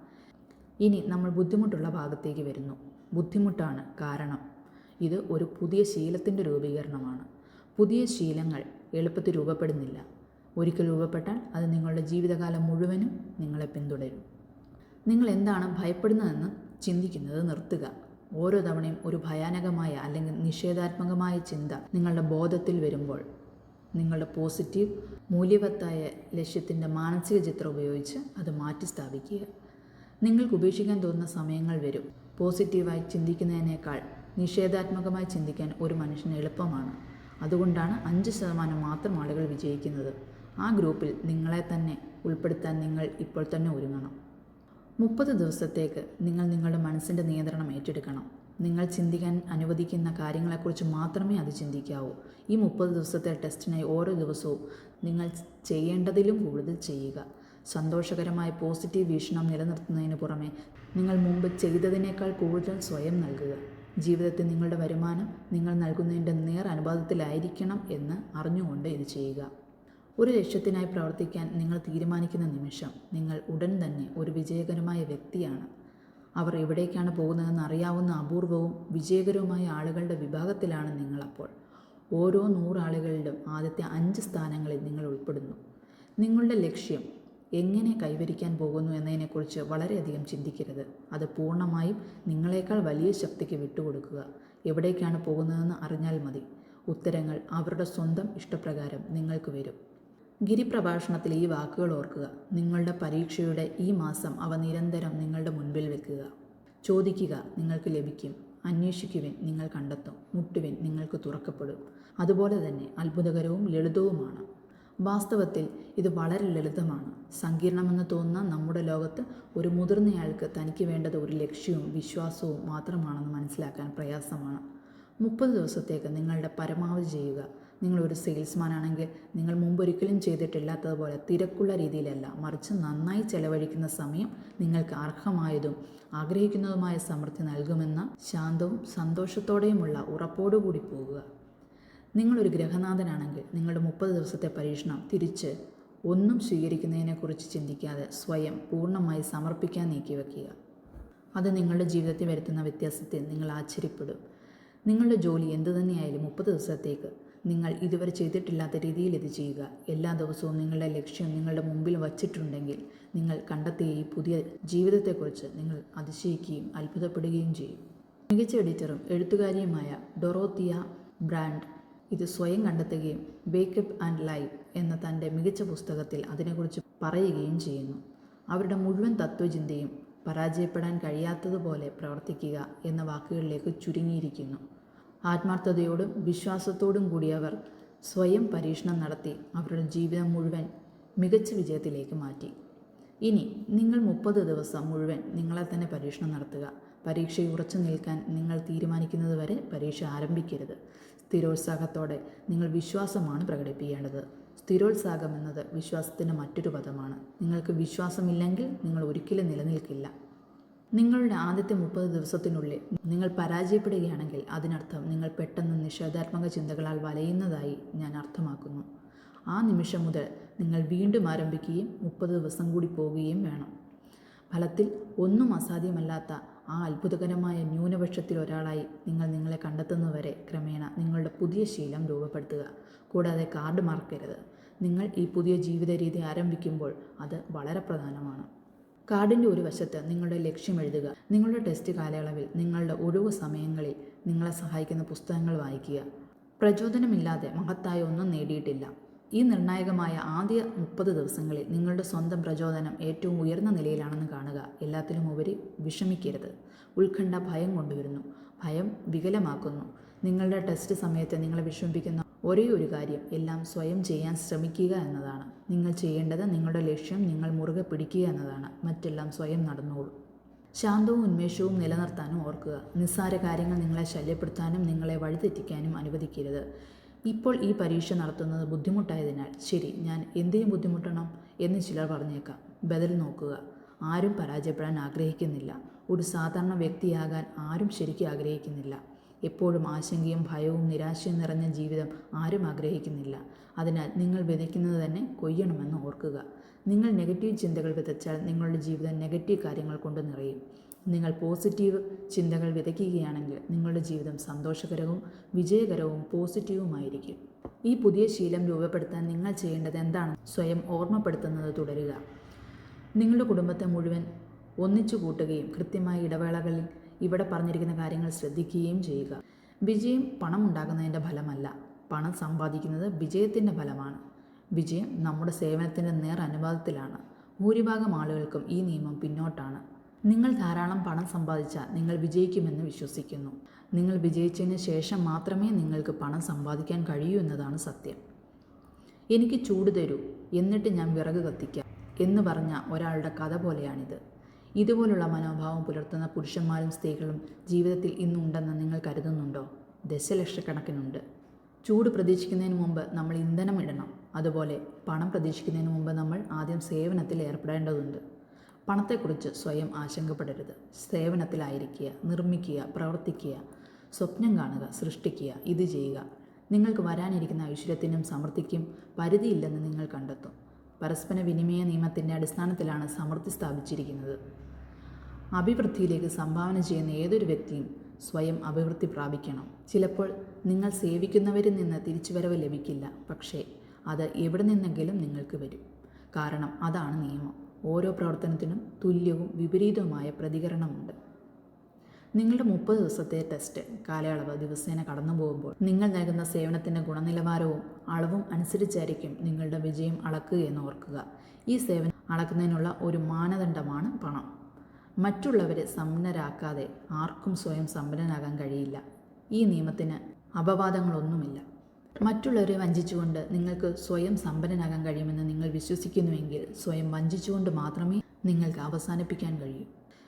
ഇനി നമ്മൾ ബുദ്ധിമുട്ടുള്ള ഭാഗത്തേക്ക് വരുന്നു. ബുദ്ധിമുട്ടാണ് കാരണം ഇത് ഒരു പുതിയ ശീലത്തിൻ്റെ രൂപീകരണമാണ്. പുതിയ ശീലങ്ങൾ എളുപ്പത്തിൽ രൂപപ്പെടുന്നില്ല. ഒരിക്കൽ രൂപപ്പെട്ടാൽ അത് നിങ്ങളുടെ ജീവിതകാലം മുഴുവനും നിങ്ങളെ പിന്തുടരും. നിങ്ങൾ എന്താണ് ഭയപ്പെടുന്നതെന്ന് ചിന്തിക്കുന്നത് നിർത്തുക. ഓരോ തവണയും ഒരു ഭയാനകമായ അല്ലെങ്കിൽ നിഷേധാത്മകമായ ചിന്ത നിങ്ങളുടെ ബോധത്തിൽ വരുമ്പോൾ നിങ്ങളുടെ പോസിറ്റീവ് മൂല്യവത്തായ ലക്ഷ്യത്തിൻ്റെ മാനസിക ചിത്രം ഉപയോഗിച്ച് അത് മാറ്റി സ്ഥാപിക്കുക. നിങ്ങൾക്ക് ഉപേക്ഷിക്കാൻ തോന്നുന്ന സമയങ്ങൾ വരും. പോസിറ്റീവായി ചിന്തിക്കുന്നതിനേക്കാൾ നിഷേധാത്മകമായി ചിന്തിക്കാൻ ഒരു മനുഷ്യന് എളുപ്പമാണ്. അതുകൊണ്ടാണ് 5% മാത്രം ആളുകൾ വിജയിക്കുന്നത്. ആ ഗ്രൂപ്പിൽ നിങ്ങളെ തന്നെ ഉൾപ്പെടുത്താൻ നിങ്ങൾ ഇപ്പോൾ തന്നെ ഒരുങ്ങണം. 30 ദിവസത്തേക്ക് നിങ്ങൾ നിങ്ങളുടെ മനസ്സിൻ്റെ നിയന്ത്രണം ഏറ്റെടുക്കണം. നിങ്ങൾ ചിന്തിക്കാൻ അനുവദിക്കുന്ന കാര്യങ്ങളെക്കുറിച്ച് മാത്രമേ അത് ചിന്തിക്കാവൂ. ഈ 30 ദിവസത്തെ ടെസ്റ്റിനായി ഓരോ ദിവസവും നിങ്ങൾ ചെയ്യേണ്ടതിലും കൂടുതൽ ചെയ്യുക. സന്തോഷകരമായ പോസിറ്റീവ് വീക്ഷണം നിലനിർത്തുന്നതിന് പുറമെ നിങ്ങൾ മുമ്പ് ചെയ്തതിനേക്കാൾ കൂടുതൽ സ്വയം നൽകുക. ജീവിതത്തിൽ നിങ്ങളുടെ വരുമാനം നിങ്ങൾ നൽകുന്നതിൻ്റെ നേർ അനുപാതത്തിലായിരിക്കണം എന്ന് അറിഞ്ഞുകൊണ്ട് ഇത് ചെയ്യുക. ഒരു ലക്ഷ്യത്തിനായി പ്രവർത്തിക്കാൻ നിങ്ങൾ തീരുമാനിക്കുന്ന നിമിഷം നിങ്ങൾ ഉടൻ തന്നെ ഒരു വിജയകരമായ വ്യക്തിയാണ്. അവർ എവിടേക്കാണ് പോകുന്നതെന്ന് അറിയാവുന്ന അപൂർവവും വിജയകരവുമായ ആളുകളുടെ വിഭാഗത്തിലാണ് നിങ്ങളപ്പോൾ. ഓരോ 100 ആളുകളിലും ആദ്യത്തെ 5 സ്ഥാനങ്ങളിൽ നിങ്ങൾ ഉൾപ്പെടുന്നു. നിങ്ങളുടെ ലക്ഷ്യം എങ്ങനെ കൈവരിക്കാൻ പോകുന്നു എന്നതിനെക്കുറിച്ച് വളരെയധികം ചിന്തിക്കരുത്. അത് പൂർണ്ണമായും നിങ്ങളെക്കാൾ വലിയ ശക്തിക്ക് വിട്ടുകൊടുക്കുക. എവിടേക്കാണ് പോകുന്നതെന്ന് അറിഞ്ഞാൽ മതി. ഉത്തരങ്ങൾ അവരുടെ സ്വന്തം ഇഷ്ടപ്രകാരം നിങ്ങൾക്ക് വരും. ഗിരിപ്രഭാഷണത്തിൽ ഈ വാക്കുകൾ ഓർക്കുക. നിങ്ങളുടെ പരീക്ഷയുടെ ഈ മാസം അവ നിരന്തരം നിങ്ങളുടെ മുൻപിൽ വെക്കുക. ചോദിക്കുക, നിങ്ങൾക്ക് ലഭിക്കും. അന്വേഷിക്കുവിൻ, നിങ്ങൾ കണ്ടെത്തും. മുട്ടുവിൻ, നിങ്ങൾക്ക് തുറക്കപ്പെടും. അതുപോലെ തന്നെ അത്ഭുതകരവും ലളിതവുമാണ്. വാസ്തവത്തിൽ ഇത് വളരെ ലളിതമാണ്. സങ്കീർണമെന്ന് തോന്നുന്ന നമ്മുടെ ലോകത്ത് ഒരു മുതിർന്നയാൾക്ക് തനിക്ക് വേണ്ടത് ഒരു ലക്ഷ്യവും വിശ്വാസവും മാത്രമാണെന്ന് മനസ്സിലാക്കാൻ പ്രയാസമാണ്. 30 ദിവസത്തേക്ക് നിങ്ങളുടെ പരമാവധി ചെയ്യുക. നിങ്ങളൊരു സെയിൽസ്മാൻ ആണെങ്കിൽ നിങ്ങൾ മുമ്പൊരിക്കലും ചെയ്തിട്ടില്ലാത്തതുപോലെ തിരക്കുള്ള രീതിയിലല്ല, മറിച്ച് നന്നായി ചെലവഴിക്കുന്ന സമയം നിങ്ങൾക്ക് അർഹമായതും ആഗ്രഹിക്കുന്നതുമായ സമൃദ്ധി നൽകുമെന്ന ശാന്തവും സന്തോഷത്തോടെയുമുള്ള ഉറപ്പോടുകൂടി പോകുക. നിങ്ങളൊരു ഗ്രഹനാഥനാണെങ്കിൽ നിങ്ങളുടെ 30 ദിവസത്തെ പരീക്ഷണം തിരിച്ച് ഒന്നും സ്വീകരിക്കുന്നതിനെക്കുറിച്ച് ചിന്തിക്കാതെ സ്വയം പൂർണ്ണമായി സമർപ്പിക്കാൻ നീക്കിവെക്കുക. അത് നിങ്ങളുടെ ജീവിതത്തിൽ വരുത്തുന്ന വ്യത്യാസത്തിൽ നിങ്ങൾ ആശ്ചര്യപ്പെടും. നിങ്ങളുടെ ജോലി എന്തുതന്നെയായാലും 30 ദിവസത്തേക്ക് നിങ്ങൾ ഇതുവരെ ചെയ്തിട്ടില്ലാത്ത രീതിയിൽ ഇത് ചെയ്യുക. എല്ലാ ദിവസവും നിങ്ങളുടെ ലക്ഷ്യം നിങ്ങളുടെ മുമ്പിൽ വച്ചിട്ടുണ്ടെങ്കിൽ നിങ്ങൾ കണ്ടെത്തിയ ഈ പുതിയ ജീവിതത്തെക്കുറിച്ച് നിങ്ങൾ അതിശയിക്കുകയും അത്ഭുതപ്പെടുകയും ചെയ്യും. മികച്ച എഡിറ്ററും എഴുത്തുകാരിയുമായ ഡൊറോത്തിയ ബ്രാൻഡ് ഇത് സ്വയം കണ്ടെത്തുകയും വേക്കപ്പ് ആൻഡ് ലൈവ് എന്ന തൻ്റെ മികച്ച പുസ്തകത്തിൽ അതിനെക്കുറിച്ച് പറയുകയും ചെയ്യുന്നു. അവരുടെ മുഴുവൻ തത്വചിന്തയും പരാജയപ്പെടാൻ കഴിയാത്തതുപോലെ പ്രവർത്തിക്കുക എന്ന വാക്കുകളിലേക്ക് ചുരുങ്ങിയിരിക്കുന്നു. ആത്മാർത്ഥതയോടും വിശ്വാസത്തോടും കൂടിയവർ സ്വയം പരീക്ഷണം നടത്തി അവരുടെ ജീവിതം മുഴുവൻ മികച്ച വിജയത്തിലേക്ക് മാറ്റി. ഇനി നിങ്ങൾ 30 ദിവസം മുഴുവൻ നിങ്ങളെ തന്നെ പരീക്ഷണം നടത്തുക. പരീക്ഷയിൽ ഉറച്ചു നിൽക്കാൻ നിങ്ങൾ തീരുമാനിക്കുന്നത് വരെ പരീക്ഷ ആരംഭിക്കരുത്. സ്ഥിരോത്സാഹത്തോടെ നിങ്ങൾ വിശ്വാസമാണ് പ്രകടിപ്പിക്കേണ്ടത്. സ്ഥിരോത്സാഹം എന്നത് വിശ്വാസത്തിൻ്റെ മറ്റൊരു പദമാണ്. നിങ്ങൾക്ക് വിശ്വാസമില്ലെങ്കിൽ നിങ്ങൾ ഒരിക്കലും നിലനിൽക്കില്ല. നിങ്ങളുടെ ആദ്യത്തെ 30 ദിവസത്തിനുള്ളിൽ നിങ്ങൾ പരാജയപ്പെടുകയാണെങ്കിൽ അതിനർത്ഥം നിങ്ങൾ പെട്ടെന്ന് നിഷേധാത്മക ചിന്തകളാൽ വലയുന്നതായി ഞാൻ അർത്ഥമാക്കുന്നു. ആ നിമിഷം മുതൽ നിങ്ങൾ വീണ്ടും ആരംഭിക്കുകയും 30 ദിവസം കൂടി പോവുകയും വേണം. ഫലത്തിൽ ഒന്നും അസാധ്യമല്ലാത്ത ആ അത്ഭുതകരമായ ന്യൂനപക്ഷത്തിൽ ഒരാളായി നിങ്ങൾ നിങ്ങളെ കണ്ടെത്തുന്നവരെ ക്രമേണ നിങ്ങളുടെ പുതിയ ശീലം രൂപപ്പെടുത്തുക. കൂടാതെ കാർഡ് മറക്കരുത്. നിങ്ങൾ ഈ പുതിയ ജീവിത രീതി ആരംഭിക്കുമ്പോൾ അത് വളരെ പ്രധാനമാണ്. കാർഡിൻ്റെ ഒരു വശത്ത് നിങ്ങളുടെ ലക്ഷ്യം എഴുതുക. നിങ്ങളുടെ ടെസ്റ്റ് കാലയളവിൽ നിങ്ങളുടെ ഒഴിവു സമയങ്ങളിൽ നിങ്ങളെ സഹായിക്കുന്ന പുസ്തകങ്ങൾ വായിക്കുക. പ്രചോദനമില്ലാതെ മഹത്തായ ഒന്നും നേടിയിട്ടില്ല. ഈ നിർണായകമായ ആദ്യ 30 ദിവസങ്ങളിൽ നിങ്ങളുടെ സ്വന്തം പ്രചോദനം ഏറ്റവും ഉയർന്ന നിലയിലാണെന്ന് കാണുക. എല്ലാത്തിലും ഉപരി വിഷമിക്കരുത്. ഉത്കണ്ഠ ഭയം കൊണ്ടുവരുന്നു. ഭയം വികലമാക്കുന്നു. നിങ്ങളുടെ ടെസ്റ്റ് സമയത്ത് നിങ്ങളെ വിഷമിപ്പിക്കുന്ന ഒരേ ഒരു കാര്യം എല്ലാം സ്വയം ചെയ്യാൻ ശ്രമിക്കുക എന്നതാണ്. നിങ്ങൾ ചെയ്യേണ്ടത് നിങ്ങളുടെ ലക്ഷ്യം നിങ്ങൾ മുറുകെ പിടിക്കുക എന്നതാണ്. മറ്റെല്ലാം സ്വയം നടന്നോളൂ. ശാന്തവും ഉന്മേഷവും നിലനിർത്താനും ഓർക്കുക. നിസ്സാര കാര്യങ്ങൾ നിങ്ങളെ ശല്യപ്പെടുത്താനും നിങ്ങളെ വഴിതെറ്റിക്കാനും അനുവദിക്കരുത്. ഇപ്പോൾ ഈ പരീക്ഷ നടത്തുന്നത് ബുദ്ധിമുട്ടായതിനാൽ ശരി, ഞാൻ എന്തിനു ബുദ്ധിമുട്ടണം എന്ന് ചിലർ പറഞ്ഞേക്കാം. ബദൽ നോക്കുക. ആരും പരാജയപ്പെടാൻ ആഗ്രഹിക്കുന്നില്ല. ഒരു സാധാരണ വ്യക്തിയാകാൻ ആരും ശരിക്കും ആഗ്രഹിക്കുന്നില്ല. എപ്പോഴും ആശങ്കയും ഭയവും നിരാശയും നിറഞ്ഞ ജീവിതം ആരും ആഗ്രഹിക്കുന്നില്ല. അതിനാൽ നിങ്ങൾ വിതയ്ക്കുന്നത് തന്നെ കൊയ്യണമെന്ന് ഓർക്കുക. നിങ്ങൾ നെഗറ്റീവ് ചിന്തകൾ വിതച്ചാൽ നിങ്ങളുടെ ജീവിതം നെഗറ്റീവ് കാര്യങ്ങൾ കൊണ്ട് നിറയും. നിങ്ങൾ പോസിറ്റീവ് ചിന്തകൾ വിതയ്ക്കുകയാണെങ്കിൽ നിങ്ങളുടെ ജീവിതം സന്തോഷകരവും വിജയകരവും പോസിറ്റീവുമായിരിക്കും. ഈ പുതിയ ശീലം രൂപപ്പെടുത്താൻ നിങ്ങൾ ചെയ്യേണ്ടത് എന്താണ്? സ്വയം ഓർമ്മപ്പെടുത്തുന്നത് തുടരുക. നിങ്ങളുടെ കുടുംബത്തെ മുഴുവൻ ഒന്നിച്ചു കൂട്ടുകയും കൃത്യമായ ഇടവേളകളിൽ ഇവിടെ പറഞ്ഞിരിക്കുന്ന കാര്യങ്ങൾ ശ്രദ്ധിക്കുകയും ചെയ്യുക. വിജയം പണം ഉണ്ടാക്കുന്നതിൻ്റെ ഫലമല്ല. പണം സമ്പാദിക്കുന്നത് വിജയത്തിൻ്റെ ഫലമാണ്. വിജയം നമ്മുടെ സേവനത്തിൻ്റെ നേർ അനുപാതത്തിലാണ്. ഭൂരിഭാഗം ആളുകൾക്കും ഈ നിയമം പിന്നോട്ടാണ്. നിങ്ങൾ ധാരാളം പണം സമ്പാദിച്ചാൽ നിങ്ങൾ വിജയിക്കുമെന്ന് വിശ്വസിക്കുന്നു. നിങ്ങൾ വിജയിച്ചതിന് ശേഷം മാത്രമേ നിങ്ങൾക്ക് പണം സമ്പാദിക്കാൻ കഴിയൂ എന്നതാണ് സത്യം. എനിക്ക് ചൂട് തരൂ, എന്നിട്ട് ഞാൻ വിറക് കത്തിക്കാം എന്ന് പറഞ്ഞ ഒരാളുടെ കഥ പോലെയാണിത്. ഇതുപോലുള്ള മനോഭാവം പുലർത്തുന്ന പുരുഷന്മാരും സ്ത്രീകളും ജീവിതത്തിൽ ഇന്നുണ്ടെന്ന് നിങ്ങൾ കരുതുന്നുണ്ടോ? ദശലക്ഷക്കണക്കിനുണ്ട്. ചൂട് പ്രതീക്ഷിക്കുന്നതിന് മുമ്പ് നമ്മൾ ഇന്ധനം ഇടണം. അതുപോലെ പണം പ്രതീക്ഷിക്കുന്നതിന് മുമ്പ് നമ്മൾ ആദ്യം സേവനത്തിൽ ഏർപ്പെടേണ്ടതുണ്ട്. പണത്തെക്കുറിച്ച് സ്വയം ആശങ്കപ്പെടരുത്. സേവനത്തിലായിരിക്കുക, നിർമ്മിക്കുക, പ്രവർത്തിക്കുക, സ്വപ്നം കാണുക, സൃഷ്ടിക്കുക. ഇത് ചെയ്യുക. നിങ്ങൾക്ക് വരാനിരിക്കുന്ന ഐശ്വര്യത്തിനും സമൃദ്ധിക്കും പരിധിയില്ലെന്ന് നിങ്ങൾ കണ്ടെത്തും. പരസ്പര വിനിമയ നിയമത്തിൻ്റെ അടിസ്ഥാനത്തിലാണ് സമൃദ്ധി സ്ഥാപിച്ചിരിക്കുന്നത്. അഭിവൃദ്ധിയിലേക്ക് സംഭാവന ചെയ്യുന്ന ഏതൊരു വ്യക്തിയും സ്വയം അഭിവൃദ്ധി പ്രാപിക്കണം. ചിലപ്പോൾ നിങ്ങൾ സേവിക്കുന്നവരിൽ നിന്ന് തിരിച്ചുവരവ് ലഭിക്കില്ല, പക്ഷേ അത് എവിടെ നിന്നെങ്കിലും നിങ്ങൾക്ക് വരും. കാരണം അതാണ് നിയമം. ഓരോ പ്രവർത്തനത്തിനും തുല്യവും വിപരീതവുമായ പ്രതികരണമുണ്ട്. നിങ്ങളുടെ 30 ദിവസത്തെ ടെസ്റ്റ് കാലയളവ് ദിവസേന കടന്നു പോകുമ്പോൾ നിങ്ങൾ നൽകുന്ന സേവനത്തിൻ്റെ ഗുണനിലവാരവും അളവും അനുസരിച്ചായിരിക്കും നിങ്ങളുടെ വിജയം അളക്കുകയെന്ന് ഓർക്കുക. ഈ സേവനം അളക്കുന്നതിനുള്ള ഒരു മാനദണ്ഡമാണ് പണം. മറ്റുള്ളവരെ സമ്പന്നരാക്കാതെ ആർക്കും സ്വയം സമ്പന്നനാകാൻ കഴിയില്ല. ഈ നിയമത്തിന് അപവാദങ്ങളൊന്നുമില്ല. മറ്റുള്ളവരെ വഞ്ചിച്ചുകൊണ്ട് നിങ്ങൾക്ക് സ്വയം സമ്പന്നനാകാൻ കഴിയുമെന്ന് നിങ്ങൾ വിശ്വസിക്കുന്നുവെങ്കിൽ സ്വയം വഞ്ചിച്ചുകൊണ്ട് മാത്രമേ നിങ്ങൾക്ക് അവസാനിപ്പിക്കാൻ കഴിയൂ.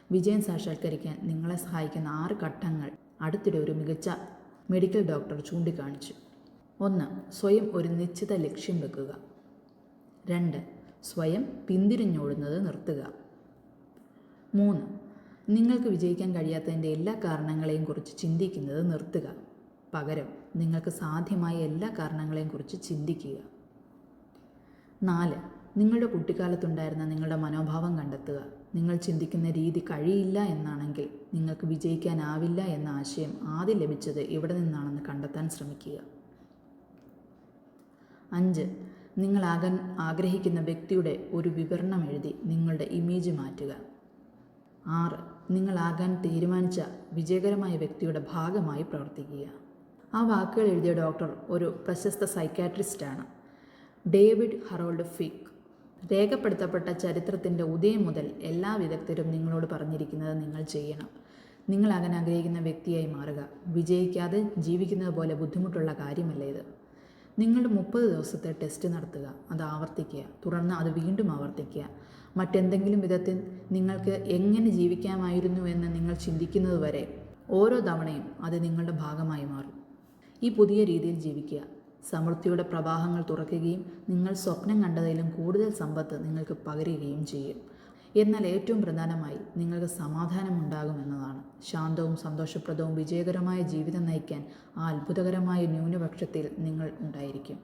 വിജയം സാക്ഷാത്കരിക്കാൻ നിങ്ങളെ സഹായിക്കുന്ന 6 ഘട്ടങ്ങൾ അടുത്തിടെ ഒരു മികച്ച മെഡിക്കൽ ഡോക്ടർ ചൂണ്ടിക്കാണിച്ചു. 1. സ്വയം ഒരു നിശ്ചിത ലക്ഷ്യം വെക്കുക. 2. സ്വയം പിന്തിരിഞ്ഞോടുന്നത് നിർത്തുക. 3. നിങ്ങൾക്ക് വിജയിക്കാൻ കഴിയാത്തതിൻ്റെ എല്ലാ കാരണങ്ങളെയും കുറിച്ച് ചിന്തിക്കുന്നത് നിർത്തുക. പകരം നിങ്ങൾക്ക് സാധ്യമായ എല്ലാ കാരണങ്ങളെയും കുറിച്ച് ചിന്തിക്കുക. 4. നിങ്ങളുടെ കുട്ടിക്കാലത്തുണ്ടായിരുന്ന നിങ്ങളുടെ മനോഭാവം കണ്ടെത്തുക. നിങ്ങൾ ചിന്തിക്കുന്ന രീതി കഴിയില്ല എന്നാണെങ്കിൽ നിങ്ങൾക്ക് വിജയിക്കാനാവില്ല എന്ന ആശയം ആദ്യം ലഭിച്ചത് എവിടെ നിന്നാണെന്ന് കണ്ടെത്താൻ ശ്രമിക്കുക. 5. നിങ്ങളാകാൻ ആഗ്രഹിക്കുന്ന വ്യക്തിയുടെ ഒരു വിവരണം എഴുതി നിങ്ങളുടെ ഇമേജ് മാറ്റുക. 6. നിങ്ങളാകാൻ തീരുമാനിച്ച വിജയകരമായ വ്യക്തിയുടെ ഭാഗമായി പ്രവർത്തിക്കുക. ആ വാക്കുകൾ എഴുതിയ ഡോക്ടർ ഒരു പ്രശസ്ത സൈക്കാട്രിസ്റ്റാണ്, ഡേവിഡ് ഹറോൾഡ് ഫിക്ക്. രേഖപ്പെടുത്തപ്പെട്ട ചരിത്രത്തിൻ്റെ ഉദയം മുതൽ എല്ലാ വിദഗ്ധരും നിങ്ങളോട് പറഞ്ഞിരിക്കുന്നത് നിങ്ങൾ ചെയ്യണം. നിങ്ങളാകാൻ ആഗ്രഹിക്കുന്ന വ്യക്തിയായി മാറുക. വിജയിക്കാതെ ജീവിക്കുന്നത് പോലെ ബുദ്ധിമുട്ടുള്ള കാര്യമല്ല ഇത്. നിങ്ങളുടെ 30 ദിവസത്തെ ടെസ്റ്റ് നടത്തുക, അത് ആവർത്തിക്കുക, തുടർന്ന് അത് വീണ്ടും ആവർത്തിക്കുക. മറ്റെന്തെങ്കിലും വിധത്തിൽ നിങ്ങൾക്ക് എങ്ങനെ ജീവിക്കാമായിരുന്നു എന്ന് നിങ്ങൾ ചിന്തിക്കുന്നത് വരെ ഓരോ തവണയും അത് നിങ്ങളുടെ ഭാഗമായി മാറും. ഈ പുതിയ രീതിയിൽ ജീവിക്കുക. സമൃദ്ധിയുടെ പ്രവാഹങ്ങൾ തുറക്കുകയും നിങ്ങൾ സ്വപ്നം കണ്ടതിലും കൂടുതൽ സമ്പത്ത് നിങ്ങൾക്ക് പകരുകയും ചെയ്യും. എന്നാൽ ഏറ്റവും പ്രധാനമായി നിങ്ങൾക്ക് സമാധാനമുണ്ടാകുമെന്നതാണ്. ശാന്തവും സന്തോഷപ്രദവും വിജയകരമായ ജീവിതം നയിക്കാൻ ആ അത്ഭുതകരമായ ന്യൂനപക്ഷത്തിൽ നിങ്ങൾ ഉണ്ടായിരിക്കും.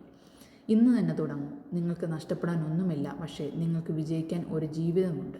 ഇന്ന് തന്നെ തുടങ്ങും. നിങ്ങൾക്ക് നഷ്ടപ്പെടാൻ ഒന്നുമില്ല, പക്ഷേ നിങ്ങൾക്ക് വിജയിക്കാൻ ഒരു ജീവിതമുണ്ട്.